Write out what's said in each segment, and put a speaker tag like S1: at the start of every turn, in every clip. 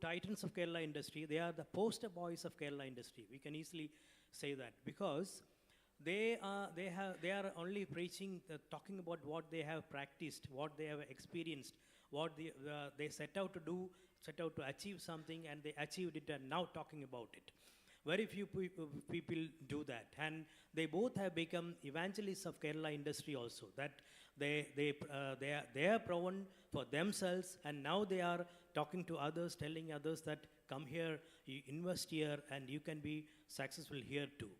S1: titans of Kerala industry. They are the poster boys of Kerala industry. We can easily say that because they are only preaching, talking about what they have practiced, what they have experienced, what they set out to do, set out to achieve something, and they achieved it, and now talking about it. Very few people do that, and they both have become evangelists of Kerala industry also. That they are proven for themselves, and now they are talking to others, telling others that come here, you invest here, and you can be successful here too.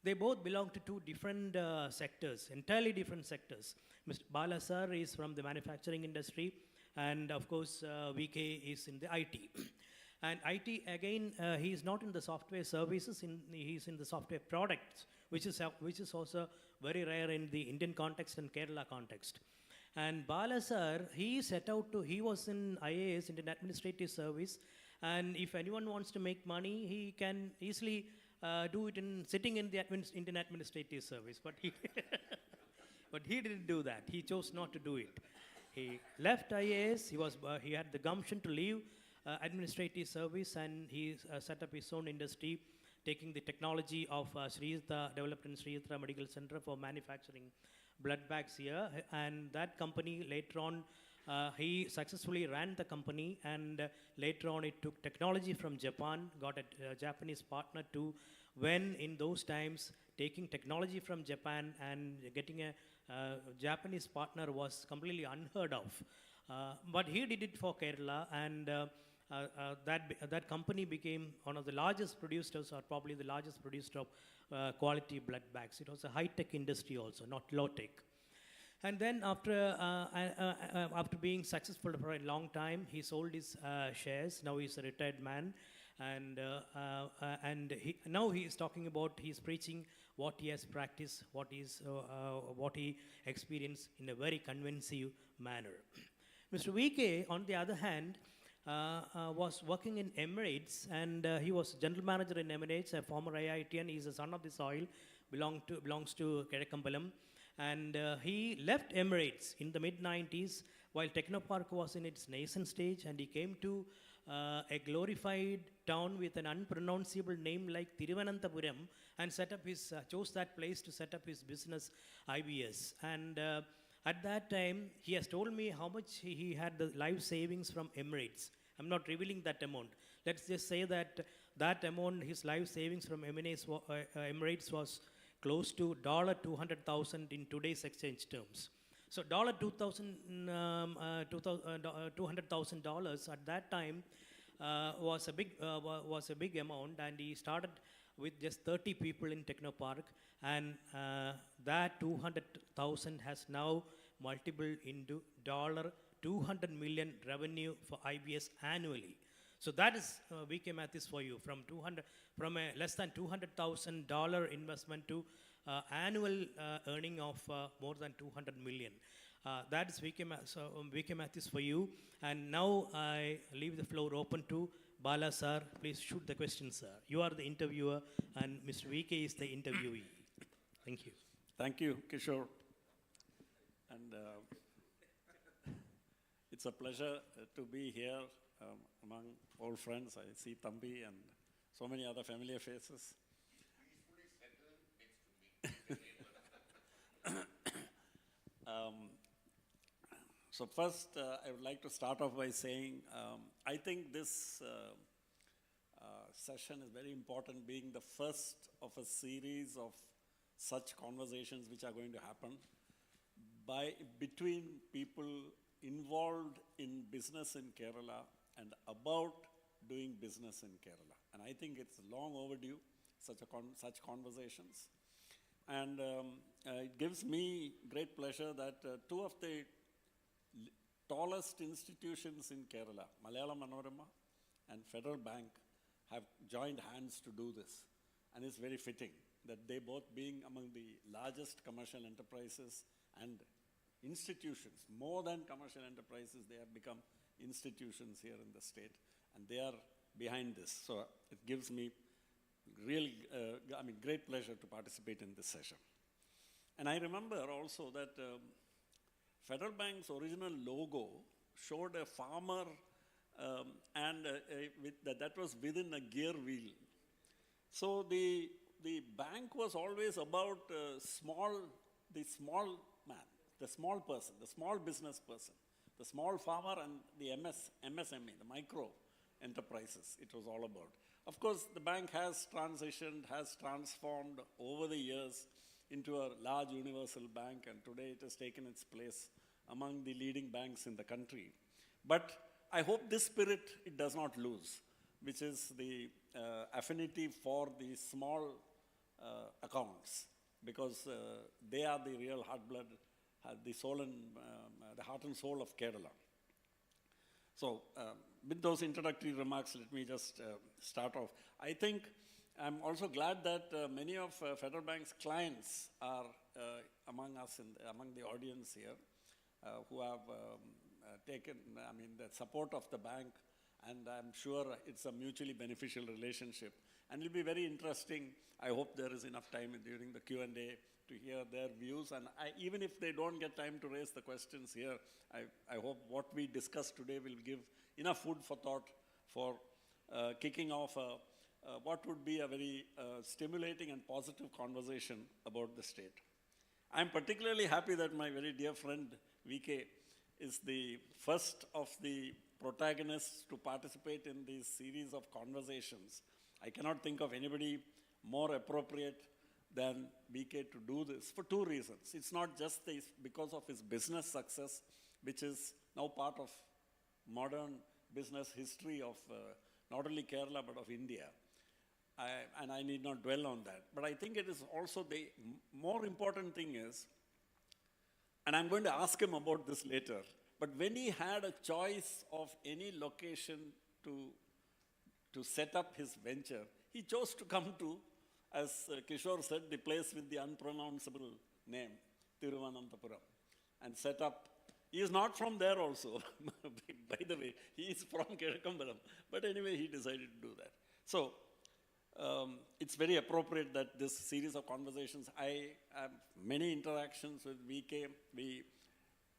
S1: They both belong to two different sectors, entirely different sectors. Mr. Bala sir is from the manufacturing industry, and of course VK is in the IT. And IT, again, he is not in the software services, he is in the software products, which is also very rare in the Indian context and Kerala context. And Bala sir, he was in IAS, Indian Administrative Service, and if anyone wants to make money, he can easily do it sitting in the Indian Administrative Service. But he, but he didn't do that. He chose not to do it. He left IAS, he had the gumption to leave administrative service, and he set up his own industry, taking the technology of Sriyatha, developed in Sriyatha Medical Center for manufacturing blood bags here. And that company later on, he successfully ran the company, and later on it took technology from Japan, got a Japanese partner too, when in those times taking technology from Japan and getting a Japanese partner was completely unheard of. But he did it for Kerala, and that company became one of the largest producers, or probably the largest producer of quality blood bags. It was a high-tech industry also, not low-tech. And then after being successful for a long time, he sold his shares. Now he's a retired man, and now he is talking about, he's preaching what he has practiced, what he experienced in a very convincing manner. Mr. VK, on the other hand, was working in Emirates, and he was general manager in Emirates, a former IITian. He's a son of the soil, belongs to Kedakkambalam. And he left Emirates in the mid-90s while Technopark was in its nascent stage, and he came to a glorified town with an unpronounceable name like Thiruvananthapuram, and chose that place to set up his business, IBS. And at that time, he has told me how much he had the life savings from Emirates. I'm not revealing that amount. Let's just say that amount, his life savings from Emirates was close to $200,000 in today's exchange terms. So $200,000 at that time was a big amount, and he started with just 30 people in Technopark, and that 200,000 has now multiplied into $200 million revenue for IBS annually. So that is VK Mathews for you, from a less than $200,000 investment to annual earning of more than 200 million. That is VK Mathews for you. And now I leave the floor open to Bala sir. Please shoot the questions, sir. You are the interviewer, and Mr. VK is the interviewee. Thank you.
S2: Thank you, Kishore. And it's a pleasure to be here among old friends. I see Thambi and so many other familiar faces. So first, I would like to start off by saying, I think this session is very important, being the first of a series of such conversations which are going to happen between people involved in business in Kerala and about doing business in Kerala. And I think it's long overdue, such conversations. And it gives me great pleasure that two of the tallest institutions in Kerala, Malayalam Manorama and Federal Bank, have joined hands to do this. And it's very fitting that they both, being among the largest commercial enterprises and institutions, more than commercial enterprises, they have become institutions here in the state, and they are behind this. So it gives me really, great pleasure to participate in this session. And I remember also that Federal Bank's original logo showed a farmer that was within a gear wheel. So the bank was always about the small man, the small person, the small business person, the small farmer and the MSME, the micro enterprises it was all about. Of course, the bank has transitioned, has transformed over the years into a large universal bank, and today it has taken its place among the leading banks in the country. But I hope this spirit it does not lose, which is the affinity for the small accounts, because they are the real the heart and soul of Kerala. So with those introductory remarks, let me just start off. I think I'm also glad that many of Federal Bank's clients are among us, among the audience here, who have taken, the support of the bank, and I'm sure it's a mutually beneficial relationship. And it'll be very interesting. I hope there is enough time during the Q&A to hear their views. And even if they don't get time to raise the questions here, I hope what we discuss today will give enough food for thought for kicking off what would be a very stimulating and positive conversation about the state. I'm particularly happy that my very dear friend VK is the first of the protagonists to participate in this series of conversations. I cannot think of anybody more appropriate than VK to do this for two reasons. It's not just because of his business success, which is now part of modern business history of not only Kerala but of India. And I need not dwell on that. But I think it is also the more important thing is, and I'm going to ask him about this later, but when he had a choice of any location to set up his venture, he chose to come to, as Kishore said, the place with the unpronounceable name, Thiruvananthapuram, and set up. He is not from there also, by the way. He is from Kizhakkambalam. But anyway, he decided to do that. So it's very appropriate that this series of conversations, I have many interactions with VK. We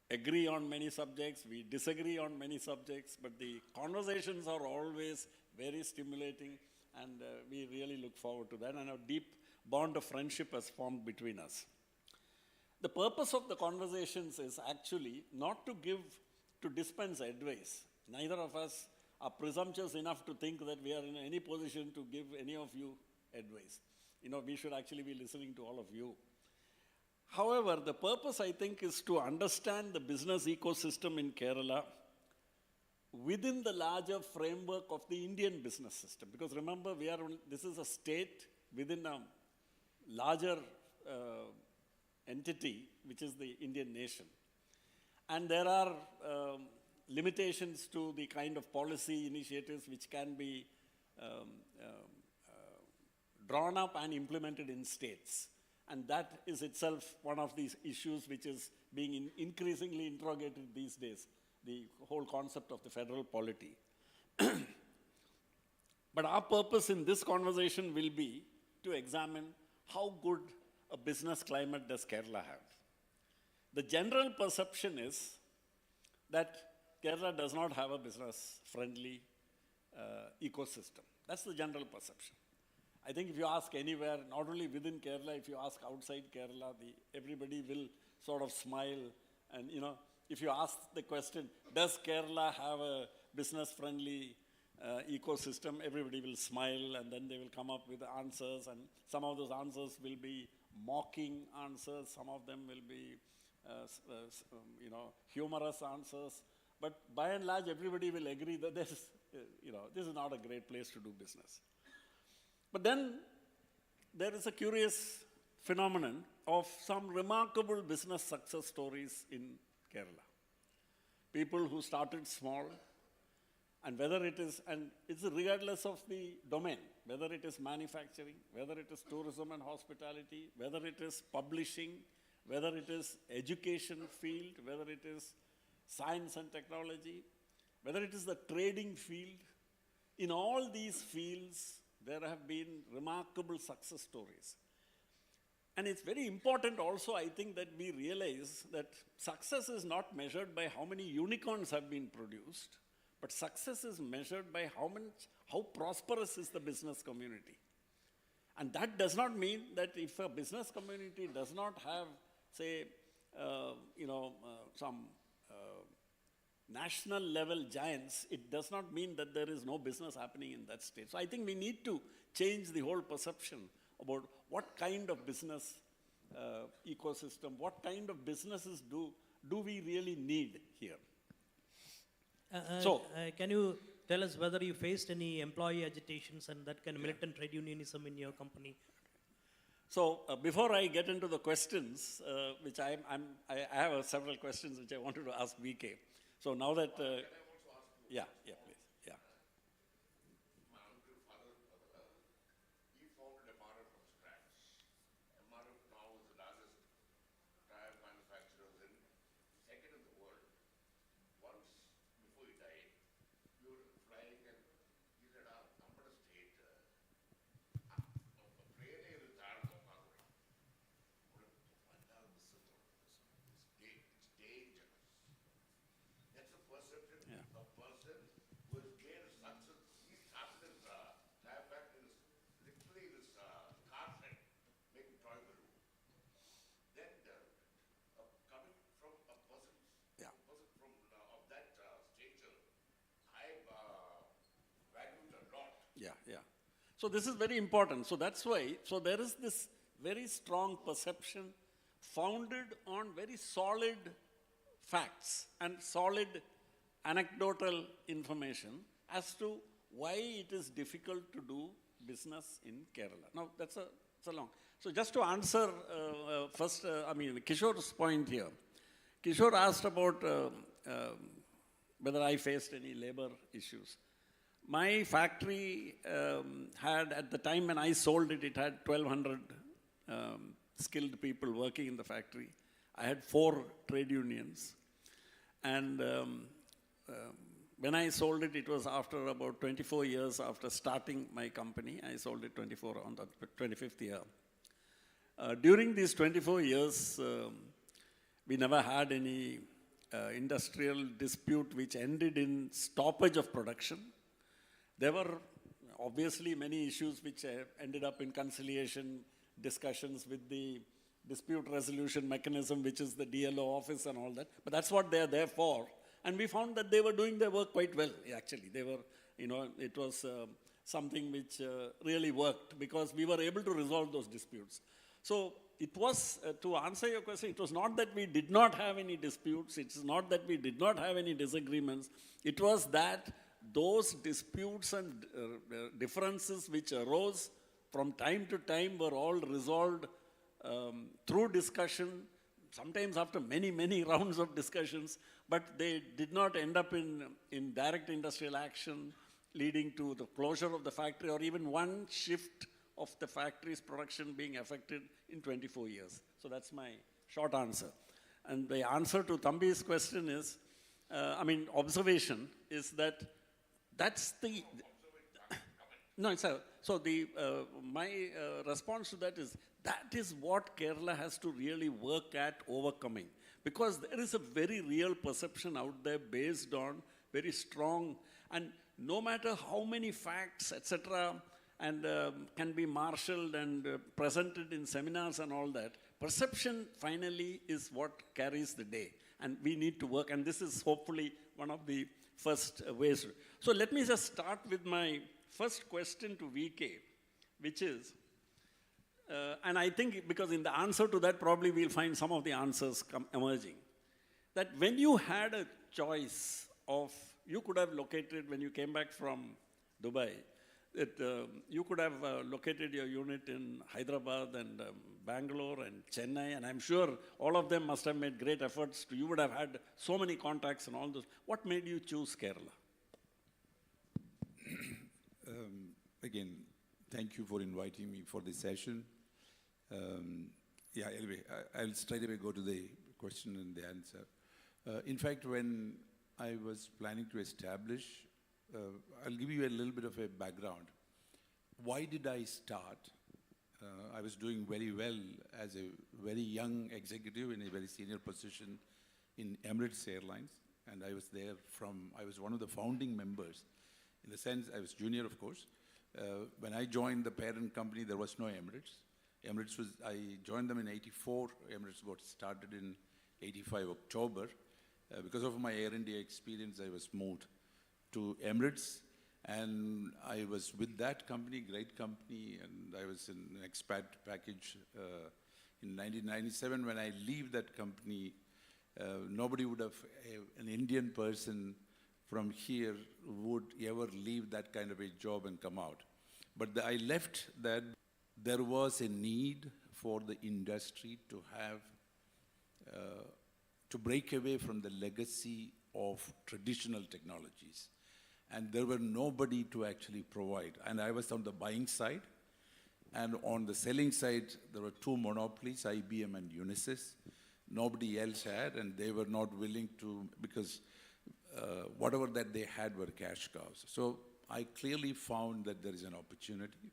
S2: agree on many subjects, we disagree on many subjects, but the conversations are always very stimulating, and we really look forward to that, and a deep bond of friendship has formed between us. The purpose of the conversations is actually not to dispense advice. Neither of us are presumptuous enough to think that we are in any position to give any of you advice. We should actually be listening to all of you. However, the purpose, I think, is to understand the business ecosystem in Kerala within the larger framework of the Indian business system. Because remember, this is a state within a larger entity, which is the Indian nation. And there are limitations to the kind of policy initiatives which can be drawn up and implemented in states. And that is itself one of these issues which is being increasingly interrogated these days, the whole concept of the federal polity. But our purpose in this conversation will be to examine how good a business climate does Kerala have. The general perception is that Kerala does not have a business-friendly ecosystem. That's the general perception. I think if you ask anywhere, not only within Kerala, if you ask outside Kerala, everybody will sort of smile. And if you ask the question, does Kerala have a business-friendly ecosystem, everybody will smile, and then they will come up with answers, and some of those answers will be mocking answers, some of them will be humorous answers. But by and large, everybody will agree that this is not a great place to do business. But then there is a curious phenomenon of some remarkable business success stories in Kerala. People who started small, and it's regardless of the domain, whether it is manufacturing, whether it is tourism and hospitality, whether it is publishing, whether it is education field, whether it is science and technology, whether it is the trading field. In all these fields, there have been remarkable success stories. And it's very important also, I think, that we realize that success is not measured by how many unicorns have been produced, But success is measured by how prosperous is the business community. And that does not mean that if a business community does not have, say, some national level giants, it does not mean that there is no business happening in that state. So I think we need to change the whole perception about what kind of business ecosystem, what kind of businesses do we really need here.
S1: Can you tell us whether you faced any employee agitations and that kind of militant trade unionism in your company?
S2: So before I get into the questions, which I have several questions which I wanted to ask VK. So now that,
S3: Can I also ask you?
S2: yeah, please, yeah.
S3: My uncle, father, he founded MRF from scratch. MRF now is the largest tire manufacturer second in the world. Once before he died, we were flying and he said, "Nampada state, plane is it's dangerous." That's the perception
S2: Yeah.
S3: a person who has made a success. He started his tire factory, literally this car set, making toy balloon. Then coming from a person,
S2: Yeah.
S3: from of that stature, I valued a lot.
S2: Yeah. So this is very important. So that's why, so there is this very strong perception founded on very solid facts and solid anecdotal information as to why it is difficult to do business in Kerala. Now, that's a long. So just to answer first, Kishore's point here. Kishore asked about whether I faced any labor issues. My factory had, at the time when I sold it, it had 1,200 skilled people working in the factory. I had 4 trade unions. And when I sold it, it was after about 24 years after starting my company. I sold it 24 on the 25th year. During these 24 years, we never had any industrial dispute which ended in stoppage of production. There were obviously many issues which ended up in conciliation discussions with the dispute resolution mechanism, which is the DLO office and all that. But that's what they're there for. And we found that they were doing their work quite well, actually. They were, it was something which really worked because we were able to resolve those disputes. So it was, to answer your question, it was not that we did not have any disputes. It's not that we did not have any disagreements. It was that those disputes and differences which arose from time to time were all resolved through discussion, sometimes after many, many rounds of discussions, but they did not end up in direct industrial action leading to the closure of the factory or even one shift of the factory's production being affected in 24 years. So that's my short answer. And the answer to Thambi's question is, observation is that that's the... No, sir. So my response to that is what Kerala has to really work at overcoming. Because there is a very real perception out there based on very strong, and no matter how many facts, etc., and can be marshaled and presented in seminars and all that, perception finally is what carries the day. And we need to work, and this is hopefully one of the first ways. So let me just start with my first question to VK, which is, and I think because in the answer to that probably we'll find some of the answers emerging, that when you had a choice of, you could have located, when you came back from Dubai, that you could have located your unit in Hyderabad and Bangalore and Chennai, and I'm sure all of them must have made great efforts. You would have had so many contacts and all those. What made you choose Kerala?
S4: Again, thank you for inviting me for this session. Anyway, I'll straight away go to the question and the answer. In fact, when I was planning to establish, I'll give you a little bit of a background. Why did I start? I was doing very well as a very young executive in a very senior position in Emirates Airlines. and I was there I was one of the founding members. In the sense, I was junior, of course. When I joined the parent company, there was no Emirates. I joined them in 84. Emirates got started in 85 October. Because of my Air India experience, I was moved to Emirates. And I was with that company, great company, and I was in an expat package in 1997. When I leave that company, nobody would have, an Indian person from here would ever leave that kind of a job and come out. But I left that. There was a need for the industry to have, to break away from the legacy of traditional technologies. And there were nobody to actually provide. And I was on the buying side. And on the selling side, there were two monopolies, IBM and Unisys. Nobody else had, and they were not willing to, because whatever that they had were cash cows. So I clearly found that there is an opportunity.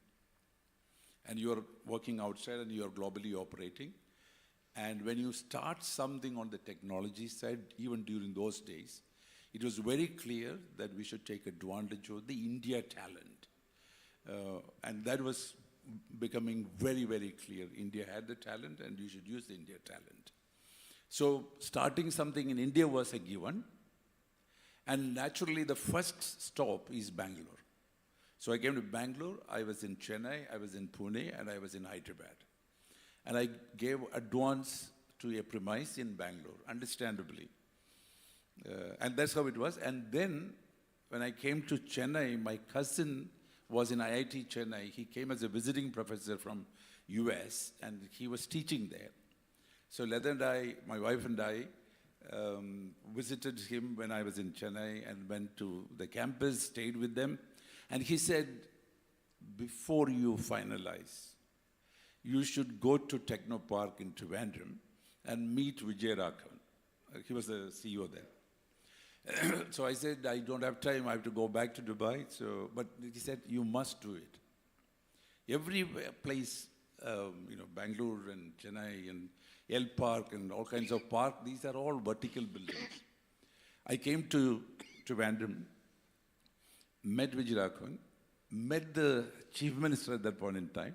S4: And you're working outside and you're globally operating. And when you start something on the technology side, even during those days, it was very clear that we should take advantage of the India talent. And that was becoming very, very clear. India had the talent and you should use the India talent. So starting something in India was a given. And naturally, the first stop is Bangalore. So I came to Bangalore, I was in Chennai, I was in Pune, and I was in Hyderabad. And I gave advance to a premise in Bangalore, understandably. And that's how it was. And then, when I came to Chennai, my cousin was in IIT Chennai. He came as a visiting professor from US, and he was teaching there. So Leda and I, my wife and I, visited him when I was in Chennai and went to the campus, stayed with them. And he said, before you finalize, you should go to Technopark in Trivandrum and meet Vijay Raghavan. He was the CEO there. So I said, I don't have time, I have to go back to Dubai. But he said, you must do it. Every place, Bangalore and Chennai and L Park and all kinds of park, these are all vertical buildings. I came to Trivandrum, met Vijay Raghavan, met the chief minister at that point in time.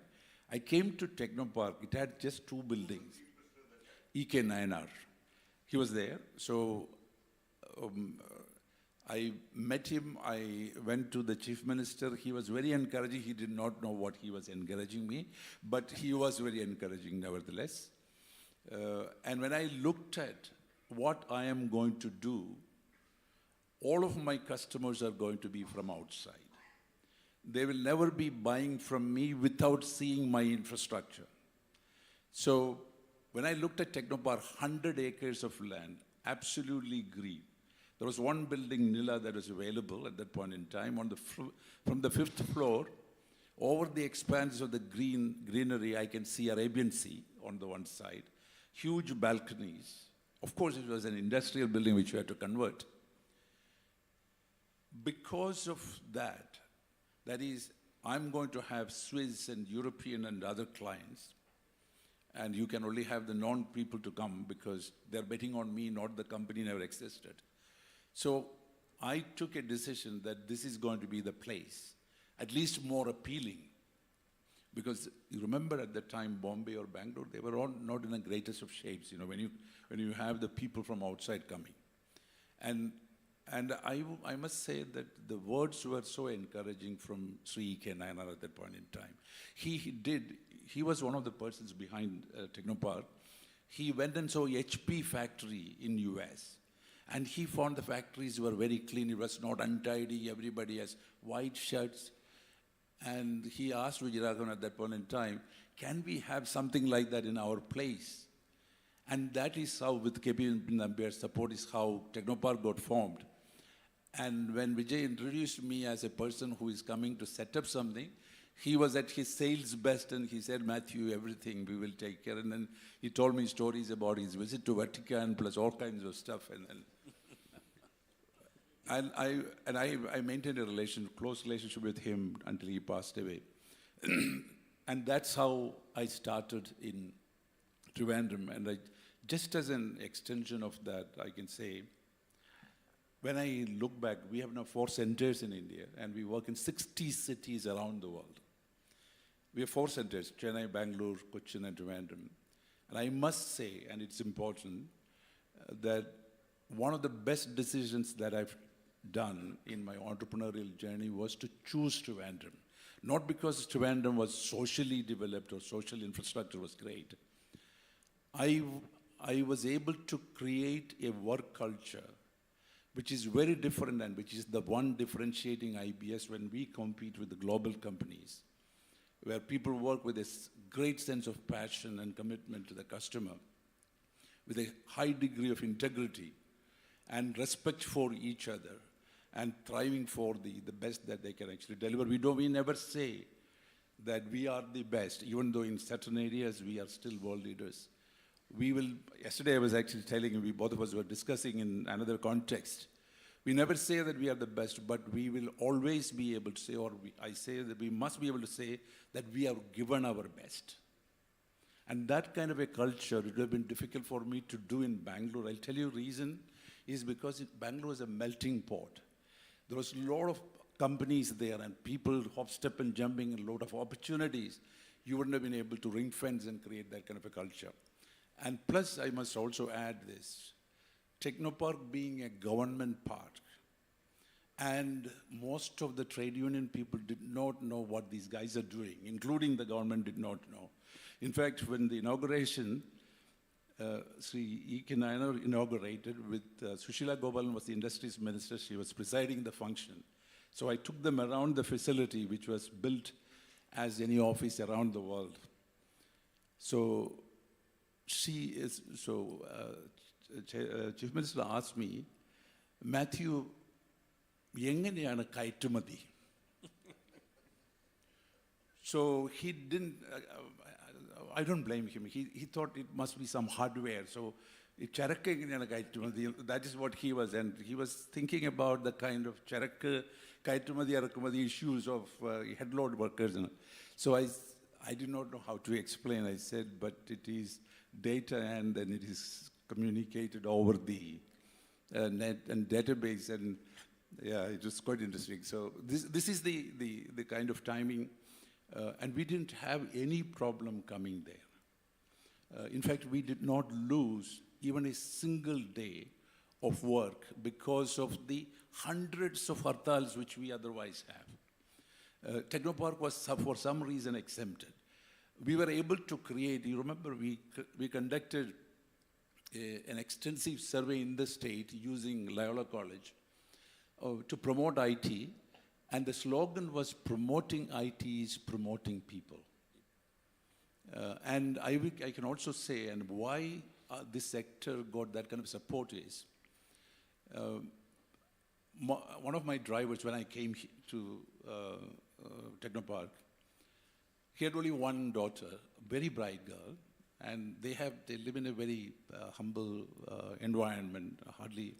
S4: I came to Technopark, it had just two buildings. E.K. Nayanar. He was there, so I met him, I went to the chief minister. He was very encouraging. He did not know what he was encouraging me, but he was very encouraging nevertheless. And when I looked at what I am going to do, all of my customers are going to be from outside. They will never be buying from me without seeing my infrastructure. So when I looked at Technopark, 100 acres of land, absolutely green. There was one building, Nila, that was available at that point in time. From the 5th floor, over the expanse of the greenery, I can see Arabian Sea on the one side, huge balconies. Of course, it was an industrial building which we had to convert. Because of that, that is, I'm going to have Swiss and European and other clients, and you can only have the non-people to come because they're betting on me, not the company never existed. So I took a decision that this is going to be the place, at least more appealing. Because you remember at the time, Bombay or Bangalore, they were all not in the greatest of shapes, when you have the people from outside coming. And I must say that the words were so encouraging from Sri E.K. Nayanar at that point in time. He was one of the persons behind Technopark. He went and saw HP factory in US. And he found the factories were very clean. It was not untidy. Everybody has white shirts. And he asked Vijay Raghavan at that point in time, can we have something like that in our place? And that is how, with KP Nambier's support, is how Technopark got formed. And when Vijay introduced me as a person who is coming to set up something, he was at his sales best and he said, Matthew, everything we will take care. And then he told me stories about his visit to Vatican plus all kinds of stuff. And I maintained a close relationship with him until he passed away. And that's how I started in Trivandrum. And just as an extension of that, I can say, when I look back, we have now 4 centers in India, and we work in 60 cities around the world. We have 4 centers, Chennai, Bangalore, Cochin, and Trivandrum. And I must say, and it's important, that one of the best decisions that I've done in my entrepreneurial journey was to choose Trivandrum. Not because Trivandrum was socially developed or social infrastructure was great. I was able to create a work culture which is very different and which is the one differentiating IBS when we compete with the global companies, where people work with a great sense of passion and commitment to the customer, with a high degree of integrity and respect for each other, and thriving for the best that they can actually deliver. We never say that we are the best, even though in certain areas we are still world leaders. Yesterday I was actually telling you, both of us were discussing in another context. We never say that we are the best, but we will always be able to say, I say that we must be able to say that we have given our best. And that kind of a culture, it would have been difficult for me to do in Bangalore. I'll tell you the reason is because Bangalore is a melting pot. There was a lot of companies there and people hop, step and jumping and a lot of opportunities. You wouldn't have been able to ring fence and create that kind of a culture. And plus, I must also add this, Technopark being a government park, and most of the trade union people did not know what these guys are doing, including the government did not know. In fact, when the inauguration, Sri E. K. Nayanar inaugurated with Sushila Gopalan was the industries minister, she was presiding the function. So I took them around the facility, which was built as any office around the world. So Chief Minister asked me, Matthew, എങ്ങനെയാണ് കയറ്റുമതി? So he didn't, I don't blame him. He thought it must be some hardware. So that is what he was. And he was thinking about the kind of charakka, kaitumadi, arakumadi issues of headload workers. So I did not know how to explain. I said, but it is data and then it is communicated over the net and database. And yeah, it was quite interesting. So this is the kind of timing. And we didn't have any problem coming there. In fact, we did not lose even a single day of work because of the hundreds of hartals which we otherwise have. Technopark was, for some reason, exempted. We were able to create, you remember, we conducted an extensive survey in the state using Loyola College to promote IT. And the slogan was promoting IT is promoting people. And I can also say, and why this sector got that kind of support is, one of my drivers when I came to Technopark, he had only one daughter, a very bright girl, and they live in a very humble environment, hardly.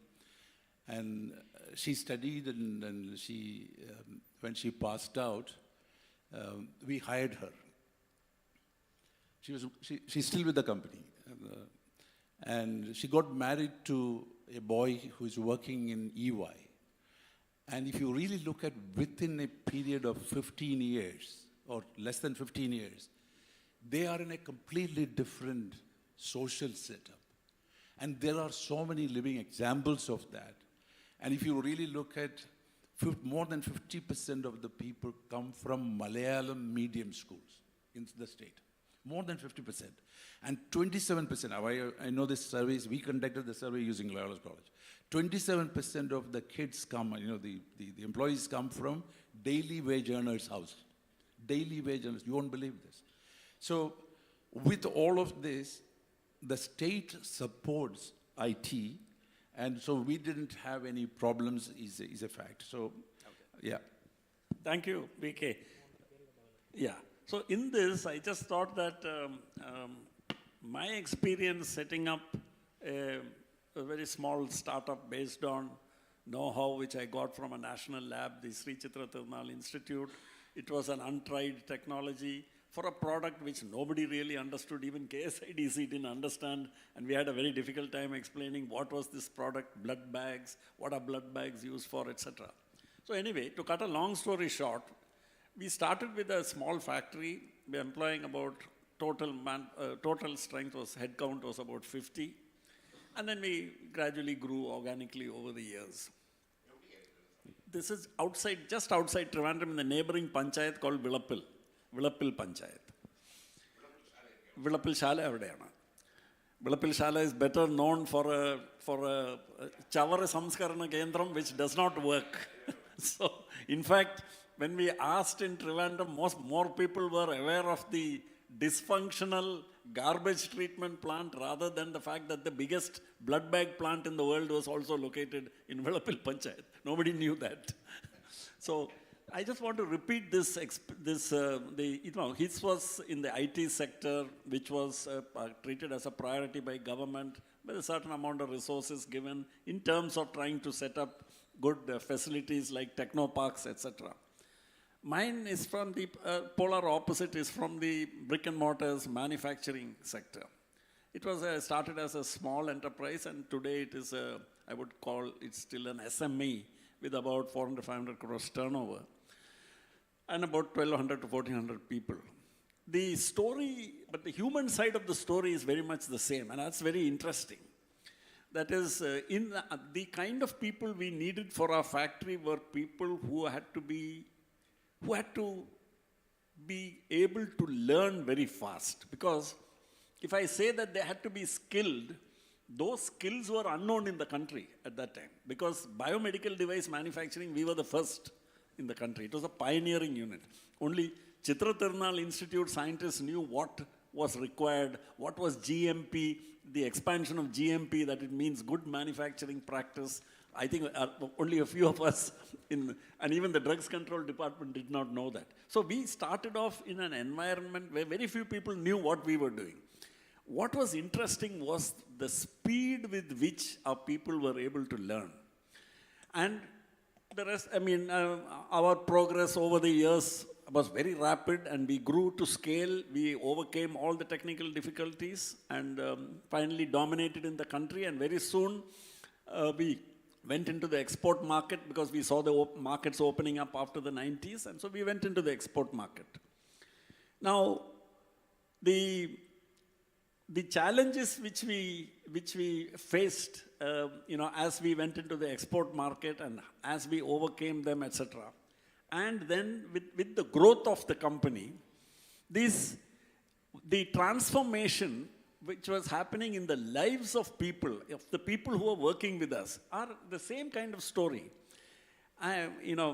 S4: And she studied, and she, when she passed out, we hired her. She's still with the company. And she got married to a boy who's working in EY. And if you really look at within a period of 15 years, or less than 15 years, they are in a completely different social setup. And there are so many living examples of that. And if you really look at, more than 50% of the people come from Malayalam medium schools in the state. More than 50%. And 27%, I know this survey, we conducted the survey using Loyola College. 27% of the kids come, the employees come from daily wage earners' house. Daily wage earners, you won't believe this. So with all of this, the state supports IT, and so we didn't have any problems, is a fact. So, okay. Yeah.
S2: Thank you, VK. Yeah. So in this, I just thought that my experience setting up a very small startup based on know-how which I got from a national lab, the Sri Chitra Tirunal Institute. It was an untried technology. for a product which nobody really understood. Even KSIDC didn't understand, and we had a very difficult time explaining what was this product, blood bags, what are blood bags used for, etc. So anyway, to cut a long story short, we started with a small factory. We were employing about total strength was, headcount was about 50. And then we gradually grew organically over the years. This is outside, just outside Trivandrum, in the neighboring panchayat called Vilappil Panchayat. Vilappil Shala evideyana. Vilappil Shala is better known for a Chavara Samskarana Kendram which does not work. So, in fact, when we asked in Trivandrum, more people were aware of the dysfunctional garbage treatment plant rather than the fact that the biggest blood bag plant in the world was also located in Vilappil Panchayat. Nobody knew that. So I just want to repeat this. His was in the IT sector, which was treated as a priority by government with a certain amount of resources given in terms of trying to set up good facilities like technoparks, etc. Mine is from the polar opposite, is from the brick and mortars manufacturing sector. It was started as a small enterprise, and today it is I would call it still an SME with about 400-500 crores turnover and about 1,200 to 1,400 people. The story, but the human side of the story is very much the same, and that's very interesting. That is, the kind of people we needed for our factory were people who had to be able to learn very fast. Because if I say that they had to be skilled, those skills were unknown in the country at that time. Because biomedical device manufacturing, we were the first in the country. It was a pioneering unit. Only Chitra Tirunal Institute scientists knew what was required, what was GMP, the expansion of GMP, that it means good manufacturing practice. I think only a few of us, and even the drugs control department did not know that. So we started off in an environment where very few people knew what we were doing. What was interesting was the speed with which our people were able to learn. And the rest, our progress over the years was very rapid, and we grew to scale. We overcame all the technical difficulties and finally dominated in the country. And very soon we went into the export market because we saw the markets opening up after the 90s. And so we went into the export market. Now, the challenges which we faced, as we went into the export market and as we overcame them, etc. And then with the growth of the company, the transformation which was happening in the lives of people, of the people who are working with us, are the same kind of story.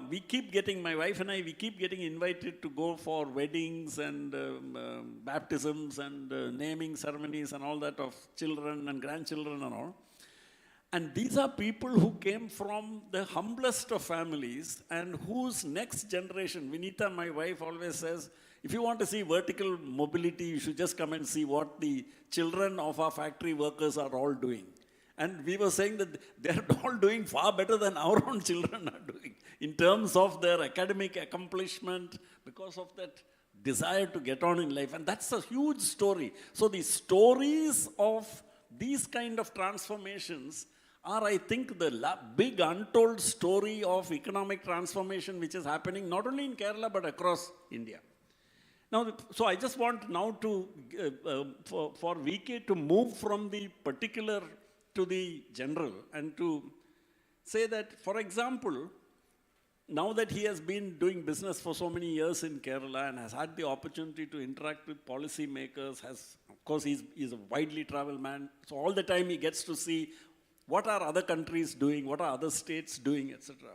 S2: We keep getting, my wife and I, we keep getting invited to go for weddings and baptisms and naming ceremonies and all that of children and grandchildren and all. And these are people who came from the humblest of families and whose next generation, Vinita, my wife, always says, if you want to see vertical mobility, you should just come and see what the children of our factory workers are all doing. And we were saying that they're all doing far better than our own children are doing in terms of their academic accomplishment, because of that desire to get on in life. And that's a huge story. So the stories of these kind of transformations are, I think, the big untold story of economic transformation which is happening not only in Kerala but across India. Now, so I just want now to, for VK to move from the particular to the general and to say that, for example, now that he has been doing business for so many years in Kerala and has had the opportunity to interact with policy makers, of course, he's a widely traveled man, so all the time he gets to see what are other countries doing, what are other states doing, etc.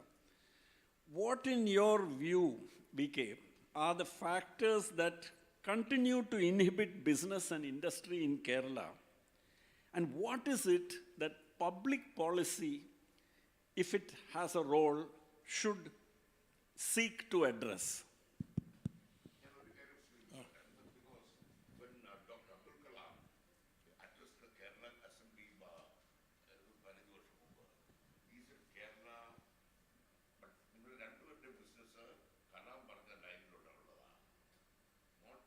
S2: What, in your view, VK, are the factors that continue to inhibit business and industry in Kerala? And what is it that public policy, if it has a role, should seek to address?
S3: When Dr. Abdul Kalam addressed the Kerala Assembly he said Kerala, but in the business, Kalam Barga line not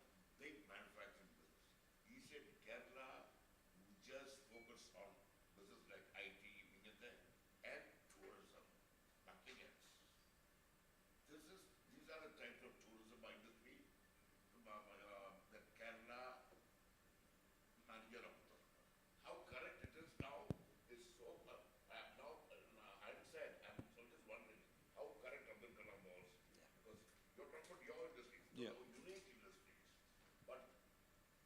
S2: Yeah.
S3: Unique industries. But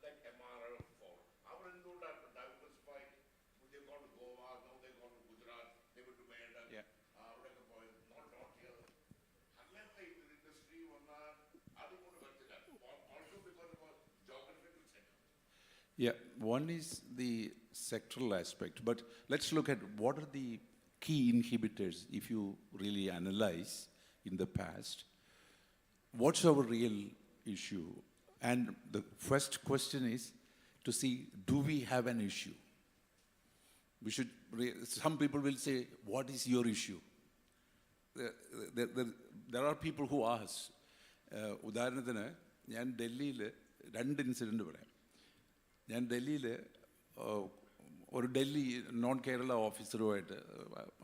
S3: like MRF or our Indo diversified, they've gone to Goa, now they've gone to Gujarat, they went to Medan,
S2: Yeah.
S3: not here. Unless the industry one are they going to work together? Also because of a geographical center.
S4: Yeah, one is the sectoral aspect, but let's look at what are the key inhibitors if you really analyze in the past. What's our real issue? And the first question is to see, do we have an issue? We should, some people will say, what is your issue? There are people who ask. ഉദാഹരണത്തിന് ഞാൻ ഡൽഹിയിൽ 2 incident പറയാം. ഞാൻ ഡൽഹിയിൽ ഒരു Delhi non Kerala ഓഫീസറുമായിട്ട്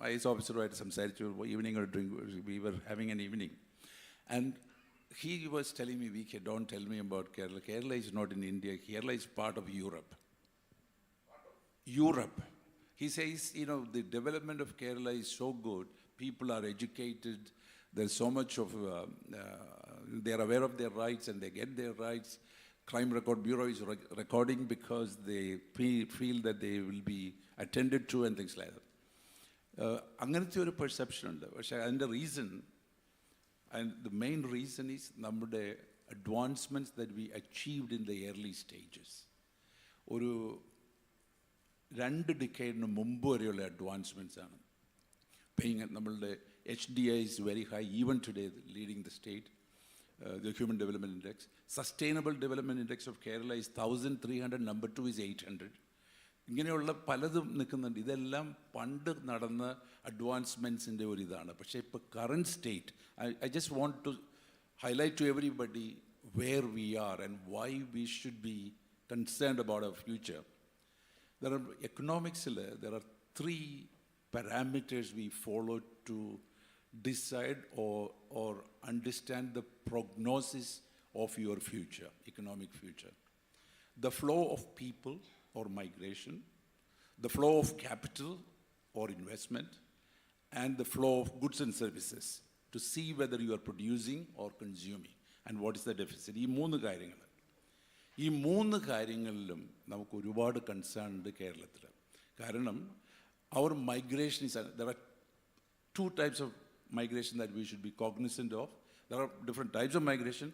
S4: IAS ഓഫീസറുമായിട്ട് സംസാരിച്ചു. ഈവനിങ് ഒരു drink, we were having an evening. And he was telling me, VK, don't tell me about Kerala. Kerala is not in India. Kerala is part of Europe. Europe. He says, you know, the development of Kerala is so good. People are educated. There's so much of, they are aware of their rights and they get their rights. Crime Record Bureau is recording because they feel that they will be attended to and things like that. അങ്ങനത്തെ ഒരു perception ഉണ്ട്. പക്ഷേ അതിൻ്റെ reason, and the main reason is നമ്മുടെ advancements that we achieved in the early stages. ഒരു 2 ഡിക്കേഡിന് മുമ്പ് വരെയുള്ള advancements ആണ്. നമ്മളുടെ HDI is very high, even today, leading the state. The Human Development Index. Sustainable Development Index of Kerala is 1,300, number 2 is 800. ഇങ്ങനെയുള്ള പലതും നിൽക്കുന്നുണ്ട്. ഇതെല്ലാം പണ്ട് നടന്ന അഡ്വാൻസ്മെൻറ്റ്സിൻ്റെ ഒരു ഇതാണ്. പക്ഷേ ഇപ്പോൾ current state, I just want to highlight to everybody where we are and why we should be concerned about our future. There are economics, there are 3 parameters we follow to decide or understand the prognosis of your future, economic future. The flow of people or migration, the flow of capital or investment, and the flow of goods and services, to see whether you are producing or consuming and what is the deficit. ഈ 3 കാര്യങ്ങൾ, ഈ 3 കാര്യങ്ങളിലും നമുക്ക് ഒരുപാട് concern ഉണ്ട് കേരളത്തിൽ. കാരണം our migration is, there are 2 types of migration that we should be cognizant of. There are different types of migration,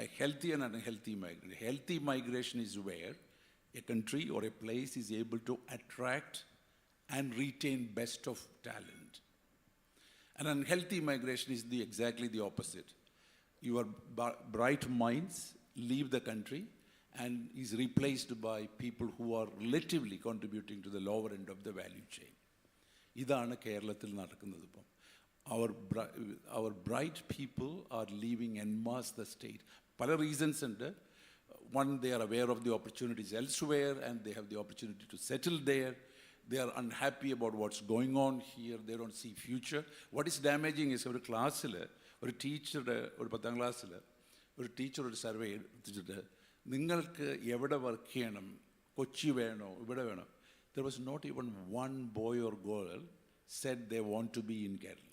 S4: a healthy and unhealthy migration. Healthy migration is where a country or a place is able to attract and retain best of talent. An unhealthy migration is exactly the opposite. Your bright minds leave the country and is replaced by people who are relatively contributing to the lower end of the value chain. ഇതാണ് കേരളത്തിൽ നടക്കുന്നത് ഇപ്പം. Our bright people are leaving en masse the state. പല reasons ഉണ്ട്. One, they are aware of the opportunities elsewhere and they have the opportunity to settle there. They are unhappy about what's going on here. They don't see future. What is damaging is ഒരു ക്ലാസ്സിൽ ഒരു ടീച്ചറുടെ, ഒരു 10ാം ക്ലാസ്സിൽ ഒരു teacher ഒരു survey എടുത്തിട്ട്, നിങ്ങൾക്ക് എവിടെ വർക്ക് ചെയ്യണം, കൊച്ചി വേണോ ഇവിടെ വേണോ, there was not even one boy or girl said they want to be in Kerala.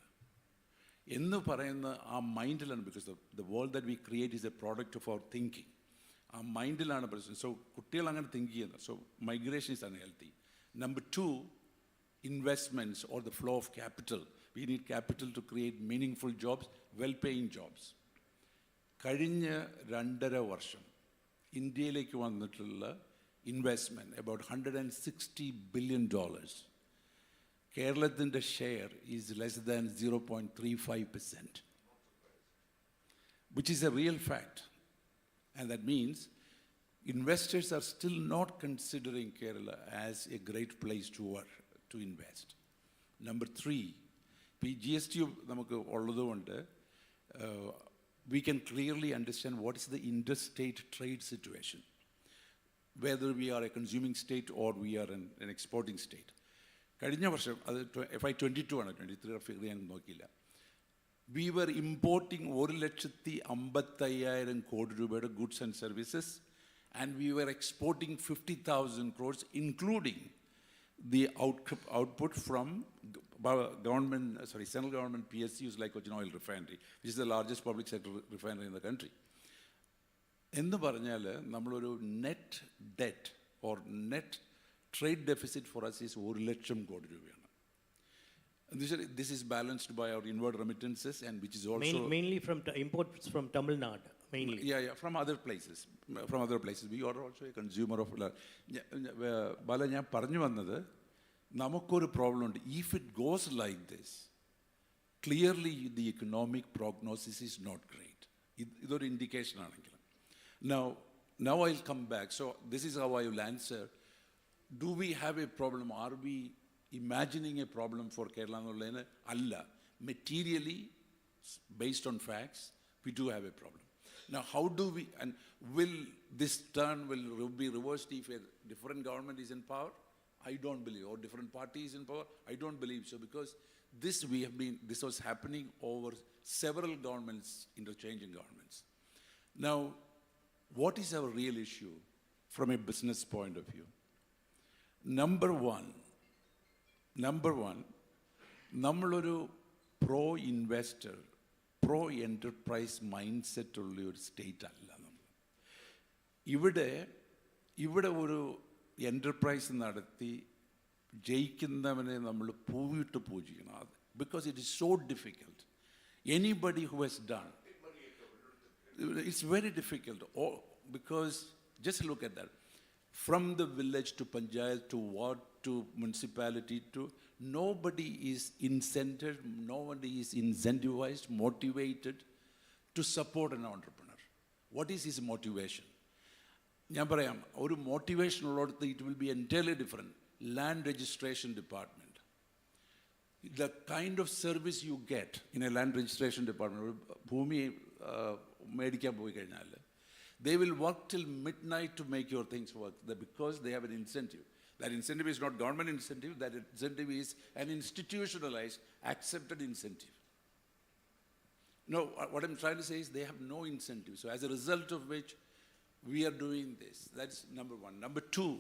S4: എന്ന് പറയുന്ന ആ മൈൻഡിലാണ്, because the world that we create is a product of our thinking. ആ മൈൻഡിലാണ് പ്രശ്നം. സോ കുട്ടികൾ അങ്ങനെ തിങ്ക് ചെയ്യുന്നത്. So migration is unhealthy. Number 2, investments or the flow of capital. We need capital to create meaningful jobs, well-paying jobs. കഴിഞ്ഞ 2.5 വർഷം ഇന്ത്യയിലേക്ക് വന്നിട്ടുള്ള ഇൻവെസ്റ്റ്മെൻറ്റ് about $160 billion. കേരളത്തിൻ്റെ share is less than 0.35%, which is a real fact. And that means investors are still not considering Kerala as a great place to work, to invest. Number 3, GST നമുക്ക് ഉള്ളതുകൊണ്ട് we can clearly understand what is the interstate trade situation, whether we are a consuming state or we are an exporting state. കഴിഞ്ഞ വർഷം, അത് FY22 ആണ്, 23 figure ഞാൻ നോക്കിയില്ല, we were importing 1,55,000 crore രൂപയുടെ goods and services, and we were exporting 50,000 crores, including the output from central government PSUs like Cochin Oil Refinery, which is the largest public sector refinery in the country. എന്ന് പറഞ്ഞാൽ നമ്മളൊരു net debt or net trade deficit for us is 1 lakh crore രൂപയാണ്. This is balanced by our inward remittances and which is also...
S1: Mainly from imports from Tamil Nadu, mainly.
S4: Yeah, from other places. From other places. We are also a consumer of... Bala, ഞാൻ പറഞ്ഞു വന്നത്, നമുക്കൊരു problem ഉണ്ട്. If it goes like this, clearly the economic prognosis is not great. ഇതൊരു indication ആണെങ്കിൽ. Now I'll come back. So this is how I will answer. Do we have a problem? Are we imagining a problem for Kerala? Allah. Materially, based on facts, we do have a problem. Now, how do we, and will this turn will be reversed if a different government is in power? I don't believe. Or different party is in power? I don't believe so, because this was happening over several governments, interchanging governments. Now, what is our real issue from a business point of view? Number one, നമ്മളൊരു pro investor, pro enterprise mind set ഉള്ള ഒരു state അല്ല നമ്മൾ. ഇവിടെ ഒരു enterprise നടത്തി ജയിക്കുന്നവനെ നമ്മൾ പൂവിട്ട് പൂജിക്കണം. Because it is so difficult. Anybody who has done, it's very difficult, because just look at that. From the village to panchayat to ward to municipality to, nobody is incentivized, motivated to support an entrepreneur. What is his motivation? ഞാൻ പറയാം, ഒരു motivation ഉള്ളിടത്ത് it will be entirely different. Land registration department, the kind of service you get in a land registration department, ഭൂമി മേടിക്കാൻ പോയി കഴിഞ്ഞാൽ, they will work till midnight to make your things work, because they have an incentive. That incentive is not government incentive, that incentive is an institutionalized, accepted incentive. No, what I'm trying to say is they have no incentive. So as a result of which, we are doing this. That's number one. Number two,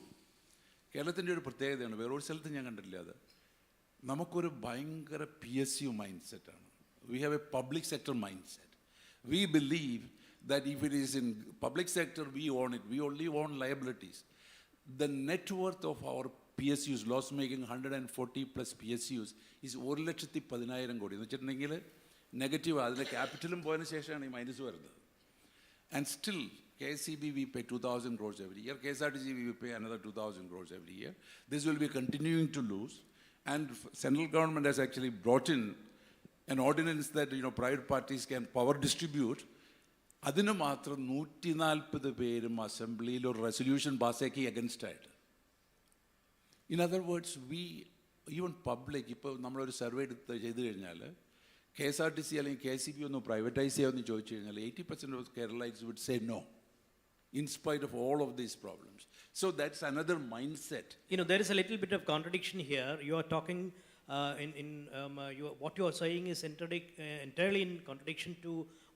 S4: കേരളത്തിൻ്റെ ഒരു പ്രത്യേകതയാണ്, വേറൊരു സ്ഥലത്ത് ഞാൻ കണ്ടിട്ടില്ല അത്. നമുക്കൊരു ഭയങ്കര PSU മൈൻഡ് സെറ്റാണ്. We have a public sector mindset. We believe that if it is in public sector, we own it. We only own liabilities. The net worth of our PSUs, loss-making 140 plus PSUs, is 1,10,000 കോടി. എന്ന് വെച്ചിട്ടുണ്ടെങ്കിൽ negative, അതിൻ്റെ ക്യാപിറ്റലും പോയതിനു ശേഷമാണ് ഈ minus വരുന്നത്. And still, KCB we pay 2,000 crores every year. KSRTC we pay another 2,000 crores every year. This will be continuing to lose. And central government has actually brought in an ordinance that, private parties can power distribute. അതിന് മാത്രം 140 പേരും അസംബ്ലിയിൽ ഒരു resolution പാസ്സാക്കി against ആയിട്ട്. In other words, even public, ഇപ്പോൾ നമ്മളൊരു survey ചെയ്ത് കഴിഞ്ഞാൽ KSRTC അല്ലെങ്കിൽ KCB ഒന്ന് പ്രൈവറ്റൈസ് ചെയ്യാമെന്ന് ചോദിച്ചു കഴിഞ്ഞാൽ 80% of Keralites would say no, in spite of all of these problems. So that's another mindset.
S1: There is a little bit of contradiction here. You are talking, what you are saying is entirely in contradiction to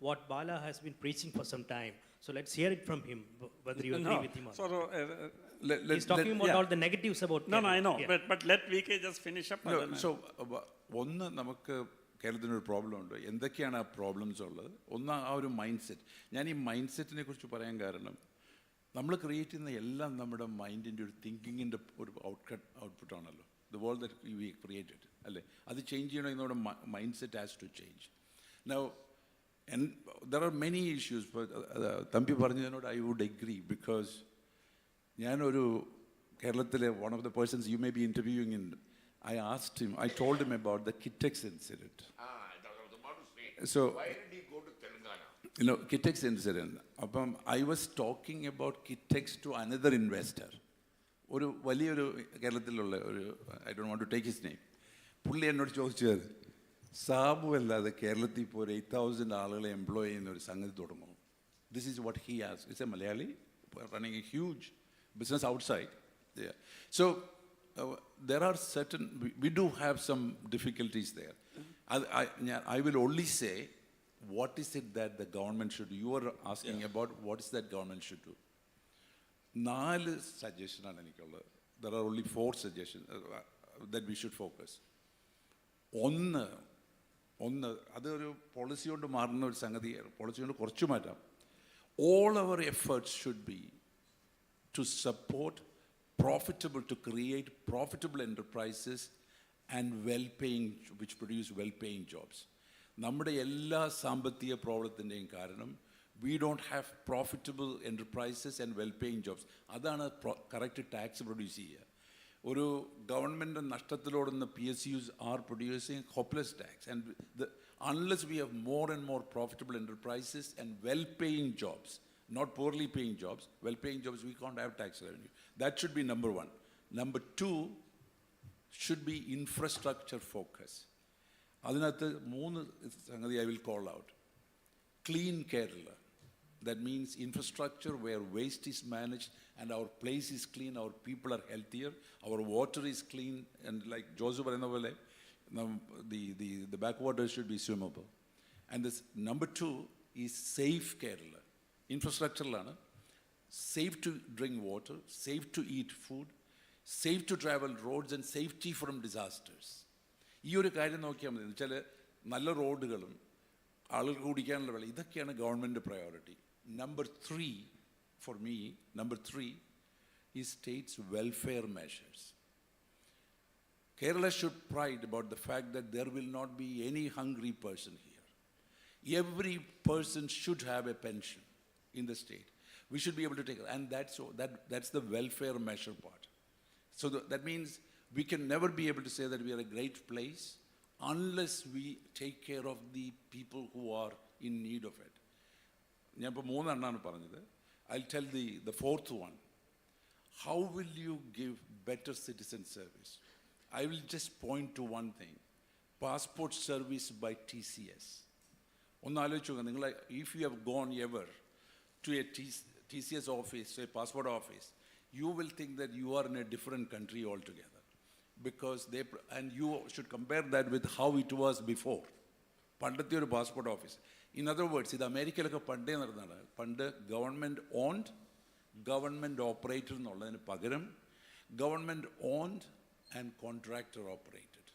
S1: what Bala has been preaching for some time. So let's hear it from him, whether you agree with him or not. He's talking about all the negatives about
S2: No, I know.
S1: Yeah.
S2: But let VK just finish up.
S4: So, ഒന്ന് നമുക്ക് കേരളത്തിനൊരു problem ഉണ്ട്. എന്തൊക്കെയാണ് ആ problems ഉള്ളത്? ഒന്ന് ആ ഒരു mind set. ഞാൻ ഈ മൈൻഡ് സെറ്റിനെ കുറിച്ച് പറയാൻ കാരണം, നമ്മൾ ക്രിയേറ്റ് ചെയ്യുന്ന എല്ലാം നമ്മുടെ മൈൻഡിൻ്റെ ഒരു തിങ്കിങ്ങിൻ്റെ ഒരു ഔട്ട്പുട്ടാണല്ലോ. The world that we created, അല്ലേ? അത് ചേഞ്ച് ചെയ്യണമെങ്കിൽ നമ്മുടെ mindset has to change. Now there are many issues, but Thampi പറഞ്ഞതിനോട് I would agree, because ഞാനൊരു കേരളത്തിലെ one of the persons you may be interviewing in, I told him about the Kitex incident.
S3: That was about to say.
S4: So,
S3: why did he go to Telangana?
S4: Kitex incident. I was talking about Kitex to another investor. ഒരു വലിയൊരു കേരളത്തിലുള്ള ഒരു, I don't want to take his name. പുള്ളി എന്നോട് ചോദിച്ചത്, സാബു അല്ലാതെ കേരളത്തിൽ ഇപ്പോൾ 8,000 ആളുകളെ എംപ്ലോയ് ചെയ്യുന്ന ഒരു സംഗതി തുടങ്ങും. This is what he asked. He's a Malayali running a huge business outside. Yeah. So there are certain, we do have some difficulties there. I will only say, what is it that the government should do? You are asking about what is that government should do. 4 സജഷനാണ് എനിക്കുള്ളത്. There are only 4 suggestions that we should focus. ഒന്ന് അതൊരു policy കൊണ്ട് മാറുന്ന ഒരു സംഗതിയാണ്. Policy കൊണ്ട് കുറച്ച് മാറ്റാം. All our efforts should be to support to create profitable enterprises and well-paying, which produce well-paying jobs. നമ്മുടെ എല്ലാ സാമ്പത്തിക പ്രോബ്ലത്തിൻ്റെയും കാരണം we don't have profitable enterprises and well-paying jobs. അതാണ് കറക്റ്റ് ടാക്സ് പ്രൊഡ്യൂസ് ചെയ്യുക. ഒരു government നഷ്ടത്തിലോടുന്ന PSUs are producing hopeless tax. And unless we have more and more profitable enterprises and well-paying jobs, not poorly paying jobs, well-paying jobs, we can't have tax revenue. That should be number one. Number two should be infrastructure focus. അതിനകത്ത് 3 സംഗതി I will call out. Clean Kerala. That means infrastructure where waste is managed and our place is clean, our people are healthier, our water is clean, and like Joseph പറയുന്ന പോലെ the backwaters should be swimmable. And this number 2 is safe Kerala. Infrastructureലാണ് safe to drink water, safe to eat food, safe to travel roads, and safety from disasters. ഈ ഒരു കാര്യം നോക്കിയാൽ മതി. വെച്ചാൽ നല്ല റോഡുകളും ആളുകൾക്ക് കുടിക്കാനുള്ള വെള്ളം, ഇതൊക്കെയാണ് government priority. Number 3 for me, number 3 is states' welfare measures. Kerala should pride about the fact that there will not be any hungry person here. Every person should have a pension in the state. We should be able to take it. And that's the welfare measure part. So that means we can never be able to say that we are a great place unless we take care of the people who are in need of it. ഞാൻ ഇപ്പോൾ 3 എണ്ണമാണ് പറഞ്ഞത്. I'll tell the fourth one. How will you give better citizen service? I will just point to one thing. Passport service by TCS. ഒന്ന് ആലോചിച്ച് നോക്കുക. നിങ്ങൾ if you have gone ever to a TCS office, a passport office, you will think that you are in a different country altogether. Because and you should compare that with how it was before. പണ്ടത്തെ ഒരു passport office. In other words, ഇത് അമേരിക്കയിലൊക്കെ പണ്ടേ നടന്നതാണ്. പണ്ട് government owned, government operated എന്നുള്ളതിന് പകരം government owned and contractor operated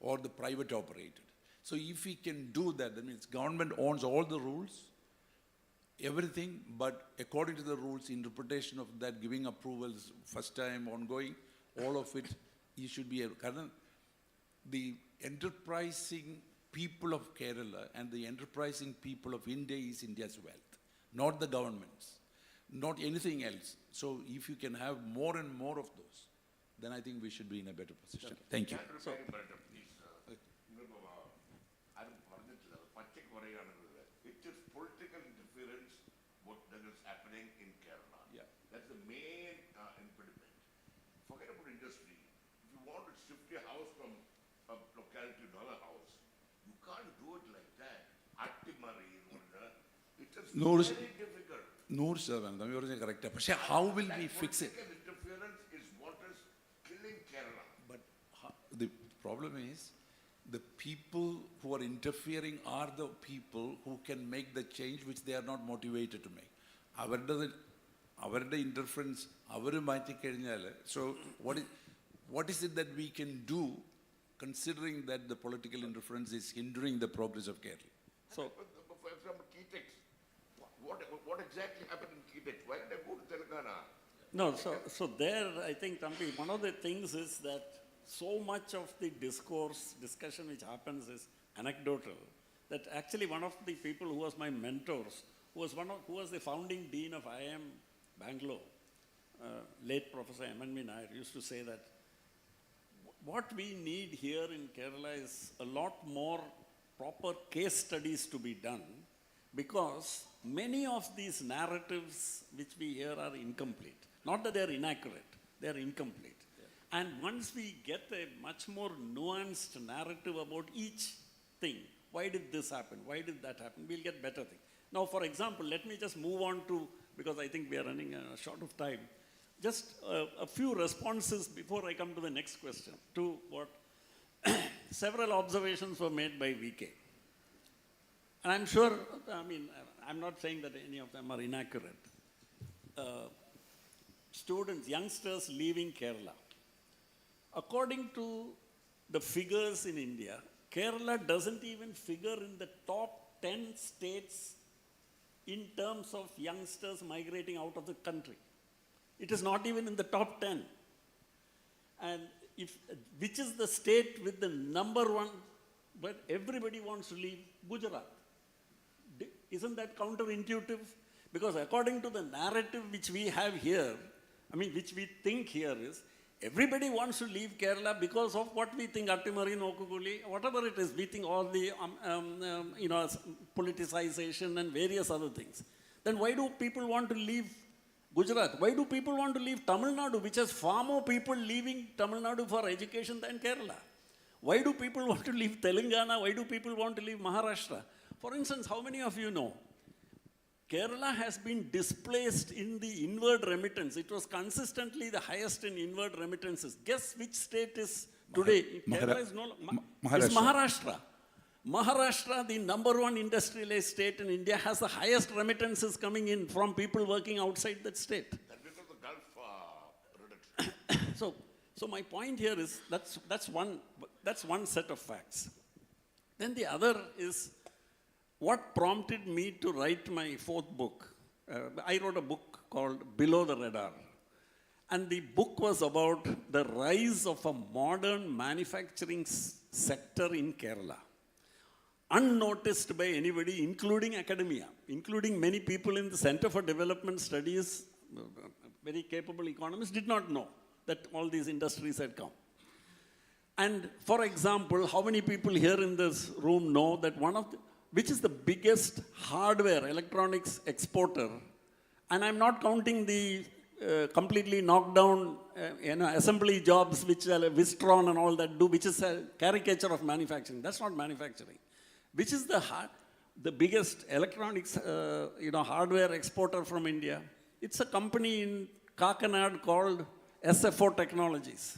S4: or the private operated. So if we can do that, that means government owns all the rules, everything, but according to the rules, interpretation of that, giving approvals, first time, ongoing, all of it, you should be able. The enterprising people of Kerala and the enterprising people of India is India's wealth, not the governments, not anything else. So if you can have more and more of those, then I think we should be in a better position. Okay. Thank you. So,
S3: it is political interference what that is happening in Kerala.
S4: Yeah.
S3: That's the main impediment. Forget about industry. If you want to shift your house from a locality to another house, you can't do it like that. Attimari, it is very difficult.
S4: 100% you are correct. But how will we fix it?
S3: Political interference is what is killing Kerala.
S4: But the problem is, the people who are interfering are the people who can make the change which they are not motivated to make. അവരുടെ interference അവർ മാറ്റിക്കഴിഞ്ഞാൽ, so what is it that we can do considering that the political interference is hindering the progress of Kerala?
S3: So, for example, Kitex, what exactly happened in Kitex? Why did I go to Telangana?
S2: No, so there, I think, Thampi, one of the things is that so much of the discussion which happens is anecdotal, that actually one of the people who was my mentors, who was the founding dean of IIM Bangalore, late Professor M.N.V. Nair, used to say that what we need here in Kerala is a lot more proper case studies to be done, because many of these narratives which we hear are incomplete. Not that they are inaccurate, they are incomplete. And once we get a much more nuanced narrative about each thing, why did this happen, why did that happen, we'll get better things. Now, for example, let me just move on to, because I think we are running short of time, just a few responses before I come to the next question, to what several observations were made by VK. And I'm sure, I mean, I'm not saying that any of them are inaccurate. Students, youngsters leaving Kerala. According to the figures in India, Kerala doesn't even figure in the top 10 states in terms of youngsters migrating out of the country. It is not even in the top 10. And which is the state with the number one, but everybody wants to leave? Gujarat. Isn't that counterintuitive? Because according to the narrative which we have here, which we think here is, everybody wants to leave Kerala because of what we think, Attimari, Nokukuli, whatever it is, we think all the, politicization and various other things. Then why do people want to leave Gujarat? Why do people want to leave Tamil Nadu, which has far more people leaving Tamil Nadu for education than Kerala? Why do people want to leave Telangana? Why do people want to leave Maharashtra? For instance, how many of you know Kerala has been displaced in the inward remittance? It was consistently the highest in inward remittances. Guess which state is today? Kerala is
S4: Maharashtra.
S2: Maharashtra. Maharashtra, the number one industrialized state in India, has the highest remittances coming in from people working outside that state.
S3: That because of the Gulf reduction.
S2: So my point here is that's one set of facts. Then the other is what prompted me to write my fourth book. I wrote a book called Below the Radar. And the book was about the rise of a modern manufacturing sector in Kerala. Unnoticed by anybody, including academia, including many people in the Center for Development Studies, very capable economists, did not know that all these industries had come. And for example, how many people here in this room know that which is the biggest hardware electronics exporter, and I'm not counting the completely knocked down assembly jobs which Wistron and all that do, which is a caricature of manufacturing. That's not manufacturing. Which is the biggest electronics hardware exporter from India? It's a company in Kakanad called SFO Technologies,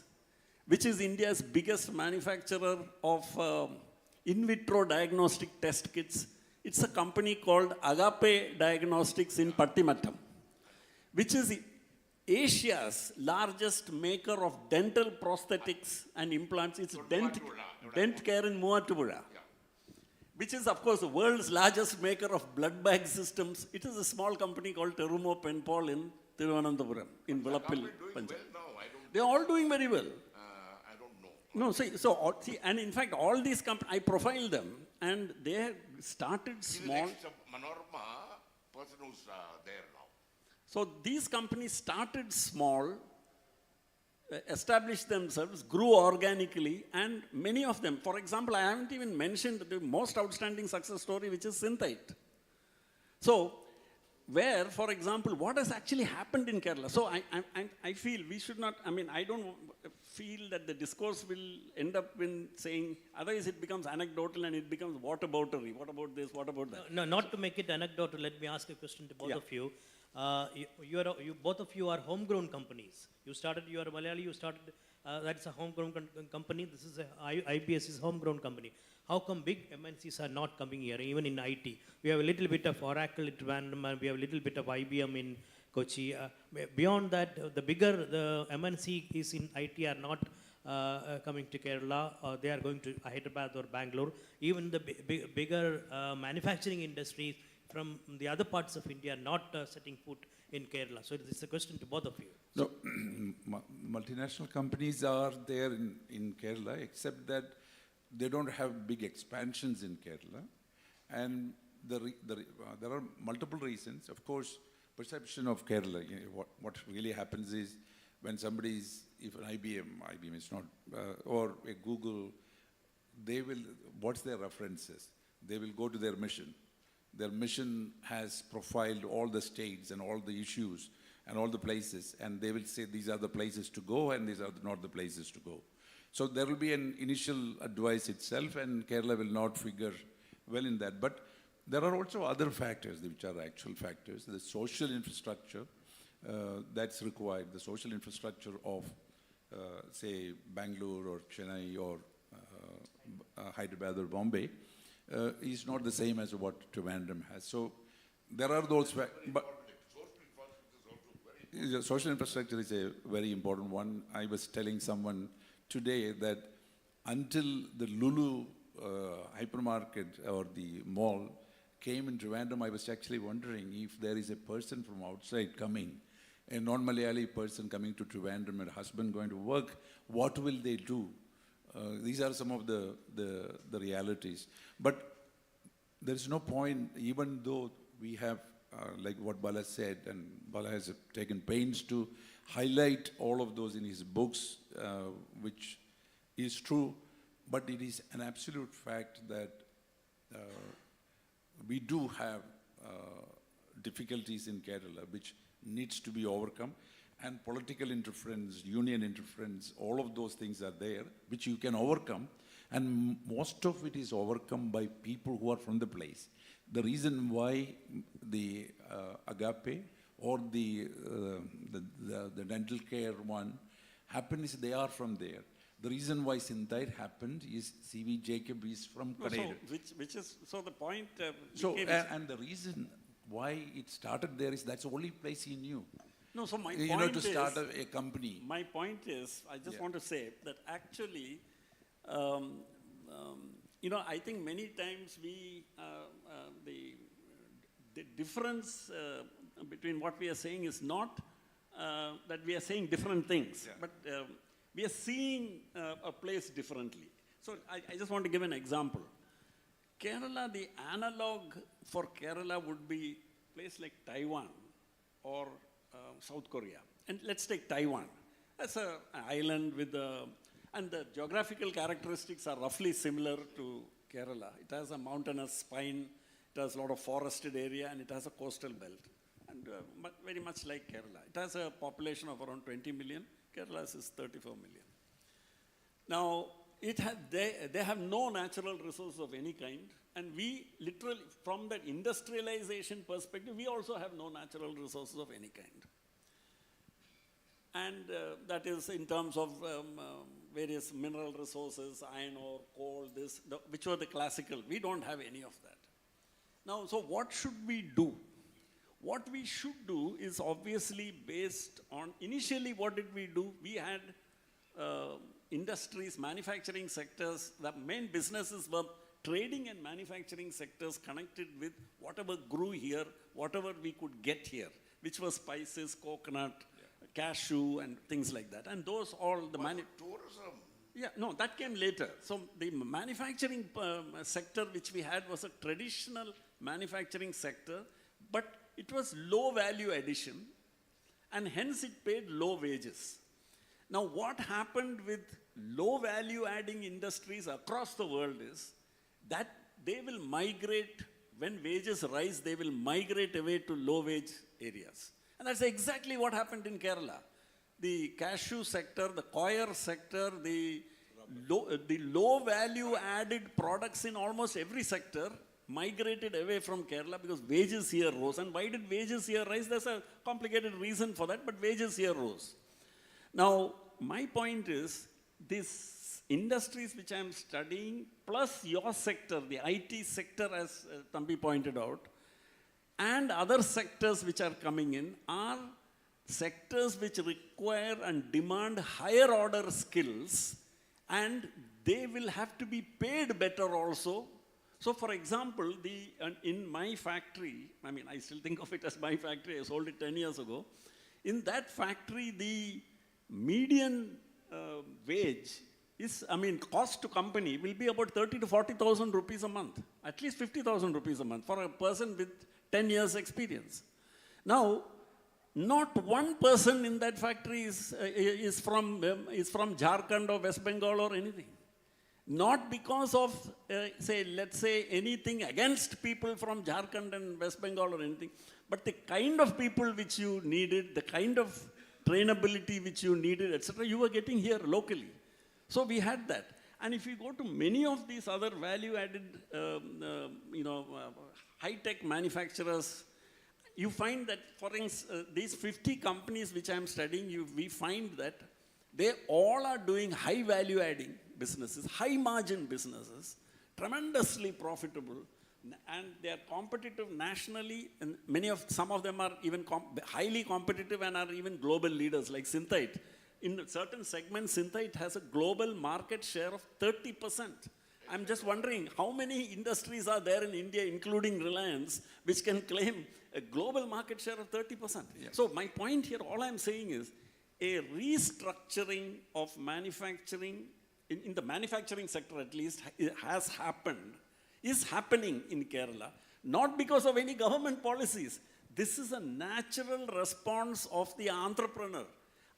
S2: which is India's biggest manufacturer of in vitro diagnostic test kits. It's a company called Agape Diagnostics in Pattimattam, which is Asia's largest maker of dental prosthetics and implants. It's Dent Care in Muatupuzha, which is, of course, the world's largest maker of blood bag systems. It is a small company called Terumo Penpal in Thiruvananthapuram, in Vilappil, Punjab. They're all doing very well.
S3: I don't know.
S2: No, and in fact, all these companies, I profile them, and they started small.
S3: He's Manorama person who's there now.
S2: So these companies started small, established themselves, grew organically, and many of them, for example, I haven't even mentioned the most outstanding success story, which is Synthite. So, where, for example, what has actually happened in Kerala? So I feel we should not, I don't feel that the discourse will end up in saying, otherwise it becomes anecdotal and it becomes whataboutery. What about this, what about that?
S1: No, not to make it anecdotal, let me ask a question to both of you. Both of you are homegrown companies. You are Malayali, that's a homegrown company. This is IBS is homegrown company. How come big MNCs are not coming here, even in IT? We have a little bit of Oracle at Vanderman, we have a little bit of IBM in Kochi. Beyond that, the bigger the MNC is in IT are not coming to Kerala, or they are going to Hyderabad or Bangalore. Even the bigger manufacturing industries from the other parts of India not setting foot in Kerala. So this is a question to both of you.
S4: No, multinational companies are there in Kerala, except that they don't have big expansions in Kerala. And there are multiple reasons. Of course, perception of Kerala, what really happens is when if an IBM is not, or a Google, what's their references? They will go to their mission. Their mission has profiled all the states and all the issues and all the places, and they will say these are the places to go and these are not the places to go. So there will be an initial advice itself, and Kerala will not figure well in that. But there are also other factors which are actual factors. The social infrastructure that's required, the social infrastructure of, say, Bangalore or Chennai or Hyderabad or Bombay, is not the same as what Trivandrum has. So there are those but social infrastructure is a very important one. I was telling someone today that until the Lulu hypermarket or the mall came in Trivandrum, I was actually wondering if there is a person from outside coming, a non-Malayali person coming to Trivandrum and a husband going to work, what will they do? These are some of the realities. But there is no point, even though we have, like what Bala said, and Bala has taken pains to highlight all of those in his books, which is true, but it is an absolute fact that we do have difficulties in Kerala, which needs to be overcome. And political interference, union interference, all of those things are there, which you can overcome. And most of it is overcome by people who are from the place. The reason why the Agape or the dental care one happened is they are from there. The reason why Synthite happened is C.V. Jacob is from Canada.
S2: So the point
S4: and the reason why it started there is that's the only place he knew.
S2: No, so my
S4: you
S2: point
S4: know, to
S2: is,
S4: start a company.
S2: My point is, I just want to say that actually, you know, I think many times we, the difference between what we are saying is not that we are saying different things, but we are seeing a place differently. So I just want to give an example. Kerala, the analog for Kerala would be a place like Taiwan or South Korea. And let's take Taiwan. That's an island with and the geographical characteristics are roughly similar to Kerala. It has a mountainous spine, it has a lot of forested area, and it has a coastal belt. And very much like Kerala. It has a population of around 20 million. Kerala's is 34 million. Now, they have no natural resources of any kind. And we literally, from that industrialization perspective, we also have no natural resources of any kind. And that is in terms of various mineral resources, iron ore, coal, which were the classical. We don't have any of that. Now, so what should we do? What we should do is obviously based on, initially what did we do? We had industries, manufacturing sectors, the main businesses were trading and manufacturing sectors connected with whatever grew here, whatever we could get here, which was spices, coconut, cashew, and things like that. And those all the
S3: tourism.
S2: Yeah, no, that came later. So the manufacturing sector which we had was a traditional manufacturing sector, but it was low value addition, and hence it paid low wages. Now what happened with low value adding industries across the world is that they will migrate, when wages rise, they will migrate away to low wage areas. And that's exactly what happened in Kerala. The cashew sector, the coir sector, the low value added products in almost every sector migrated away from Kerala because wages here rose. And why did wages here rise? There's a complicated reason for that, but wages here rose. Now, my point is, these industries which I'm studying, plus your sector, the IT sector, as Thambi pointed out, and other sectors which are coming in, are sectors which require and demand higher order skills, and they will have to be paid better also. So for example, in my factory, I mean, I still think of it as my factory, I sold it 10 years ago. In that factory, the median wage is, I mean, cost to company will be about 30 to 40,000 rupees a month, at least 50,000 rupees a month for a person with 10 years experience. Now, not one person in that factory is from Jharkhand or West Bengal or anything. Not because of, let's say, anything against people from Jharkhand and West Bengal or anything, but the kind of people which you needed, the kind of trainability which you needed, etc., you were getting here locally. So we had that. And if you go to many of these other value-added, high-tech manufacturers, you find that, for instance, these 50 companies which I'm studying, we find that they all are doing high value-adding businesses, high-margin businesses, tremendously profitable, and they are competitive nationally, and some of them are even highly competitive and are even global leaders, like Synthite. In certain segments, Synthite has a global market share of 30%. I'm just wondering how many industries are there in India, including Reliance, which can claim a global market share of 30%. So my point here, all I'm saying is a restructuring of manufacturing, in the manufacturing sector at least, has happened, is happening in Kerala, not because of any government policies. This is a natural response of the entrepreneur.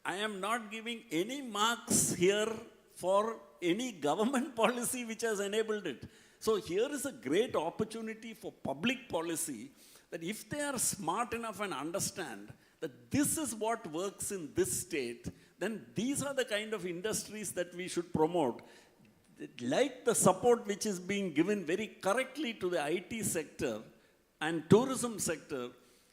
S2: I am not giving any marks here for any government policy which has enabled it. So here is a great opportunity for public policy that if they are smart enough and understand that this is what works in this state, then these are the kind of industries that we should promote. Like the support which is being given very correctly to the IT sector and tourism sector,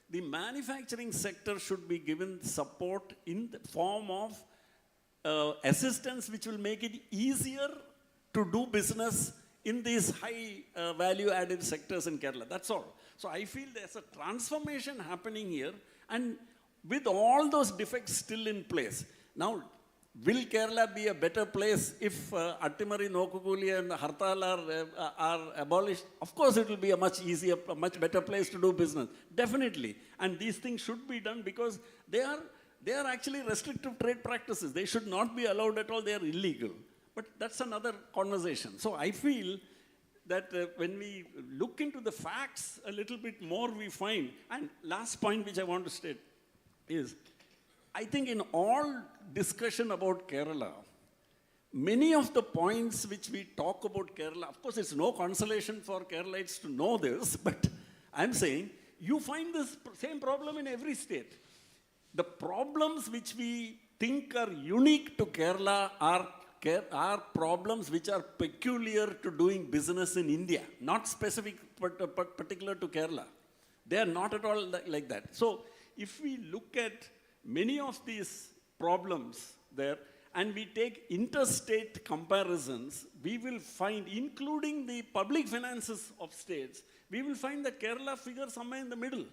S2: the manufacturing sector should be given support in the form of assistance which will make it easier to do business in these high value added sectors in Kerala. That's all. So I feel there's a transformation happening here, and with all those defects still in place. Now, will Kerala be a better place if Attimari, Nokukuli and Hartal are abolished? Of course it will be a much easier, a much better place to do business. Definitely. And these things should be done because they are actually restrictive trade practices. They should not be allowed at all. They are illegal. But that's another conversation. So I feel that when we look into the facts a little bit more, we find, and last point which I want to state is, I think in all discussion about Kerala, many of the points which we talk about Kerala, of course it's no consolation for Keralites to know this, but I'm saying you find this same problem in every state. The problems which we think are unique to Kerala are problems which are peculiar to doing business in India, not specific but particular to Kerala. They are not at all like that. So if we look at many of these problems there and we take interstate comparisons, we will find, including the public finances of states, we will find that Kerala figures somewhere in the middle.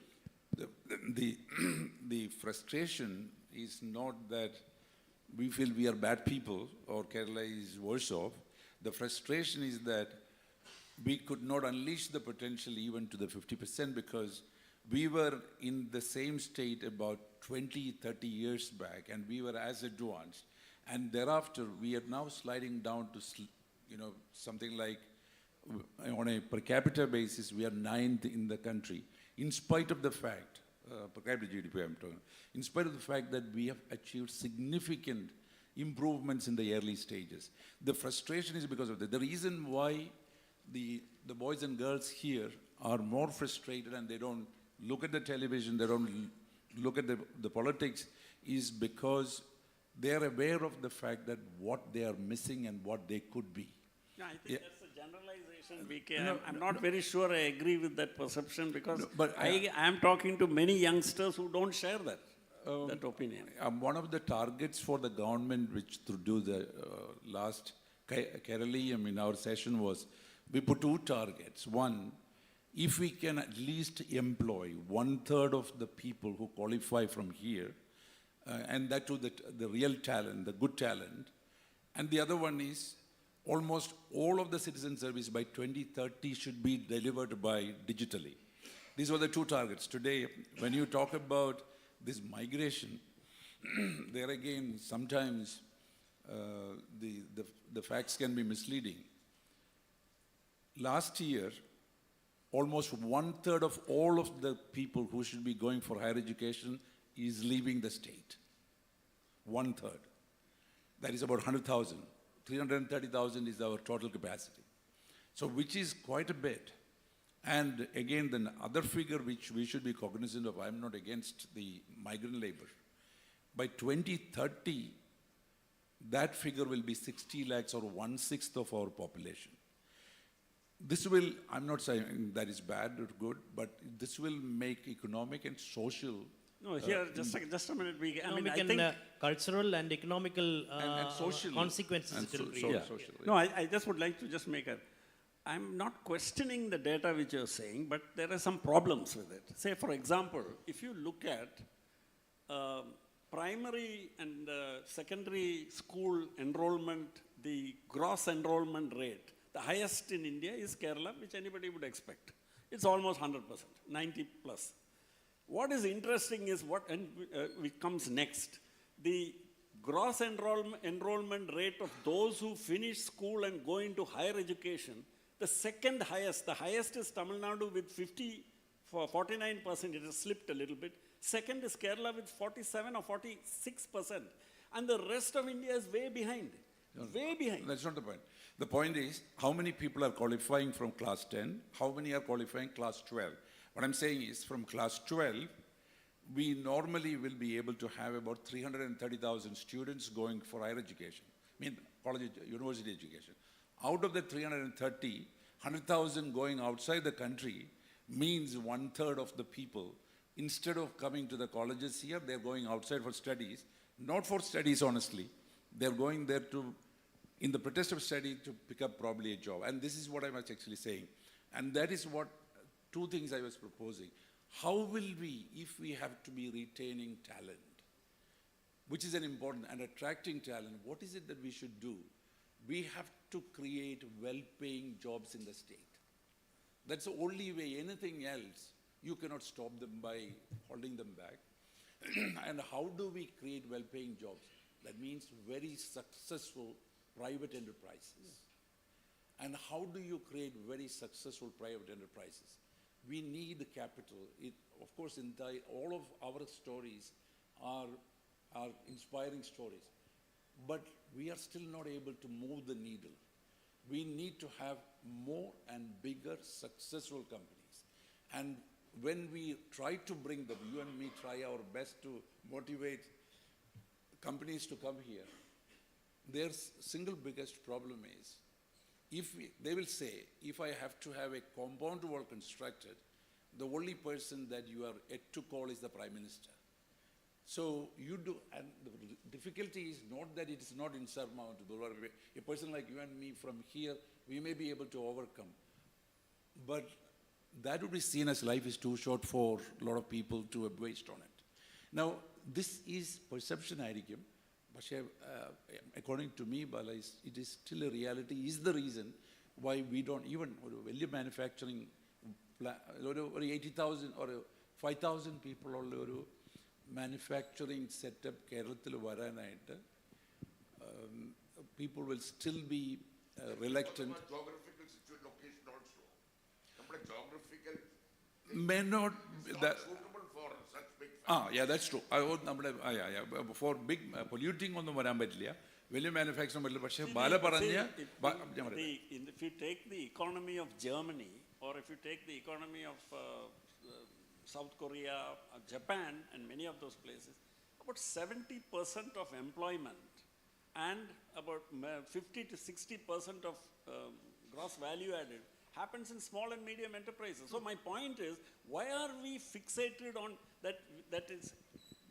S4: The frustration is not that we feel we are bad people or Kerala is worse off. The frustration is that we could not unleash the potential even to the 50% because we were in the same state about 20, 30 years back and we were as advanced. And thereafter, we are now sliding down to, something like, on a per capita basis, we are 9th in the country, in spite of the fact, per capita GDP I'm talking, in spite of the fact that we have achieved significant improvements in the early stages. The frustration is because of that. The reason why the boys and girls here are more frustrated and they don't look at the television, they don't look at the politics, is because they are aware of the fact that what they are missing and what they could be.
S2: No, I think that's a generalization, VK. I'm not very sure I agree with that perception because I am talking to many youngsters who don't share that opinion.
S4: One of the targets for the government, which to do the last Kerala in our session was, we put 2 targets. One, if we can at least employ 1/3 of the people who qualify from here, and that to the real talent, the good talent. And the other one is almost all of the citizen service by 2030 should be delivered by digitally. These were the 2 targets. Today, when you talk about this migration, there again, sometimes the facts can be misleading. Last year, almost 1/3 of all of the people who should be going for higher education is leaving the state. 1/3. That is about 100,000. 330,000 is our total capacity. So which is quite a bit. And again, the other figure which we should be cognizant of, I'm not against the migrant labor. By 2030, that figure will be 60 lakhs or 1/6 of our population. This will, I'm not saying that is bad or good, but this will make economic and social.
S2: No, here, just a minute.
S1: I think cultural and economical
S4: and social
S1: consequences
S4: and
S1: it will
S4: social,
S1: create.
S4: social.
S2: No, I just would like to just make I'm not questioning the data which you're saying, but there are some problems with it. Say, for example, if you look at primary and secondary school enrollment, the gross enrollment rate, The highest in India is Kerala, which anybody would expect. It's almost 100%, 90 plus. What is interesting is which comes next. The gross enrollment rate of those who finish school and go into higher education, the second highest, the highest is Tamil Nadu with 49%, it has slipped a little bit. Second is Kerala with 47 or 46%. And the rest of India is way behind. Way behind.
S4: That's not the point. The point is, how many people are qualifying from class 10? How many are qualifying class 12? What I'm saying is, from class 12, we normally will be able to have about 330,000 students going for higher education. I mean, college, university education. Out of the 330, 100,000 going outside the country means 1/3 of the people, instead of coming to the colleges here, they're going outside for studies. Not for studies, honestly. They're going there to, in the pretest of study, to pick up probably a job. And this is what I was actually saying. And that is what, two things I was proposing. How will we, if we have to be retaining talent, which is an important, and attracting talent, what is it that we should do? We have to create well-paying jobs in the state. That's the only way. Anything else, you cannot stop them by holding them back. And how do we create well-paying jobs? That means very successful private enterprises. And how do you create very successful private enterprises? We need capital. Of course, all of our stories are inspiring stories. But we are still not able to move the needle. We need to have more and bigger successful companies. And when we try to bring them, you and me try our best to motivate companies to come here, their single biggest problem is, they will say, if I have to have a compound wall constructed, the only person that you are yet to call is the Prime Minister. So you do, and the difficulty is not that it is not insurmountable, or a person like you and me from here, we may be able to overcome. But that would be seen as life is too short for a lot of people to waste on it. Now, this is perception, but according to me, Bala, it is still a reality, is the reason why we don't even, value manufacturing, 80,000 or 5,000 people or manufacturing setup Keralathil varanayittu, people will still be reluctant.
S3: Geographical location also. നമ്മുടെ geographical
S4: may not
S3: not suitable for such big factories.
S4: Yeah, that's true. For big polluting ഒന്നും വരാൻ പറ്റില്ല, വലിയ manufacturing പറ്റില്ല. പക്ഷേ ബാല പറഞ്ഞ
S2: if you take the economy of Germany, or if you take the economy of South Korea, Japan, and many of those places, about 70% of employment and about 50 to 60% of gross value added happens in small and medium enterprises. So my point is, why are we fixated on that? That is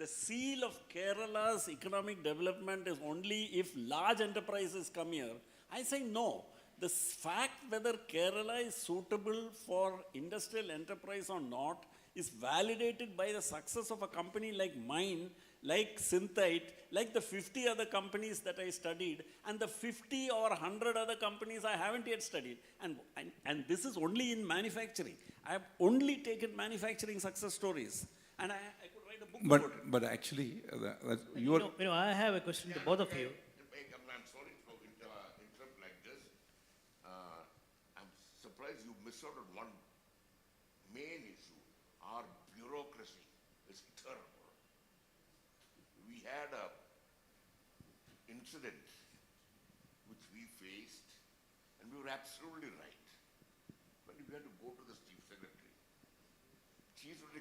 S2: the seal of Kerala's economic development is only if large enterprises come here. I say no. The fact whether Kerala is suitable for industrial enterprise or not is validated by the success of a company like mine, like Synthite, like the 50 other companies that I studied, and the 50 or 100 other companies I haven't yet studied. And this is only in manufacturing. I have only taken manufacturing success stories. And I could write a book about it.
S4: But actually,
S1: I have a question to both of you.
S3: I'm sorry to interrupt like this. I'm surprised you missed out on one main issue. Our bureaucracy is terrible. We had an incident which we faced, and we were absolutely right. But we had to go to the chief secretary. Chief secretary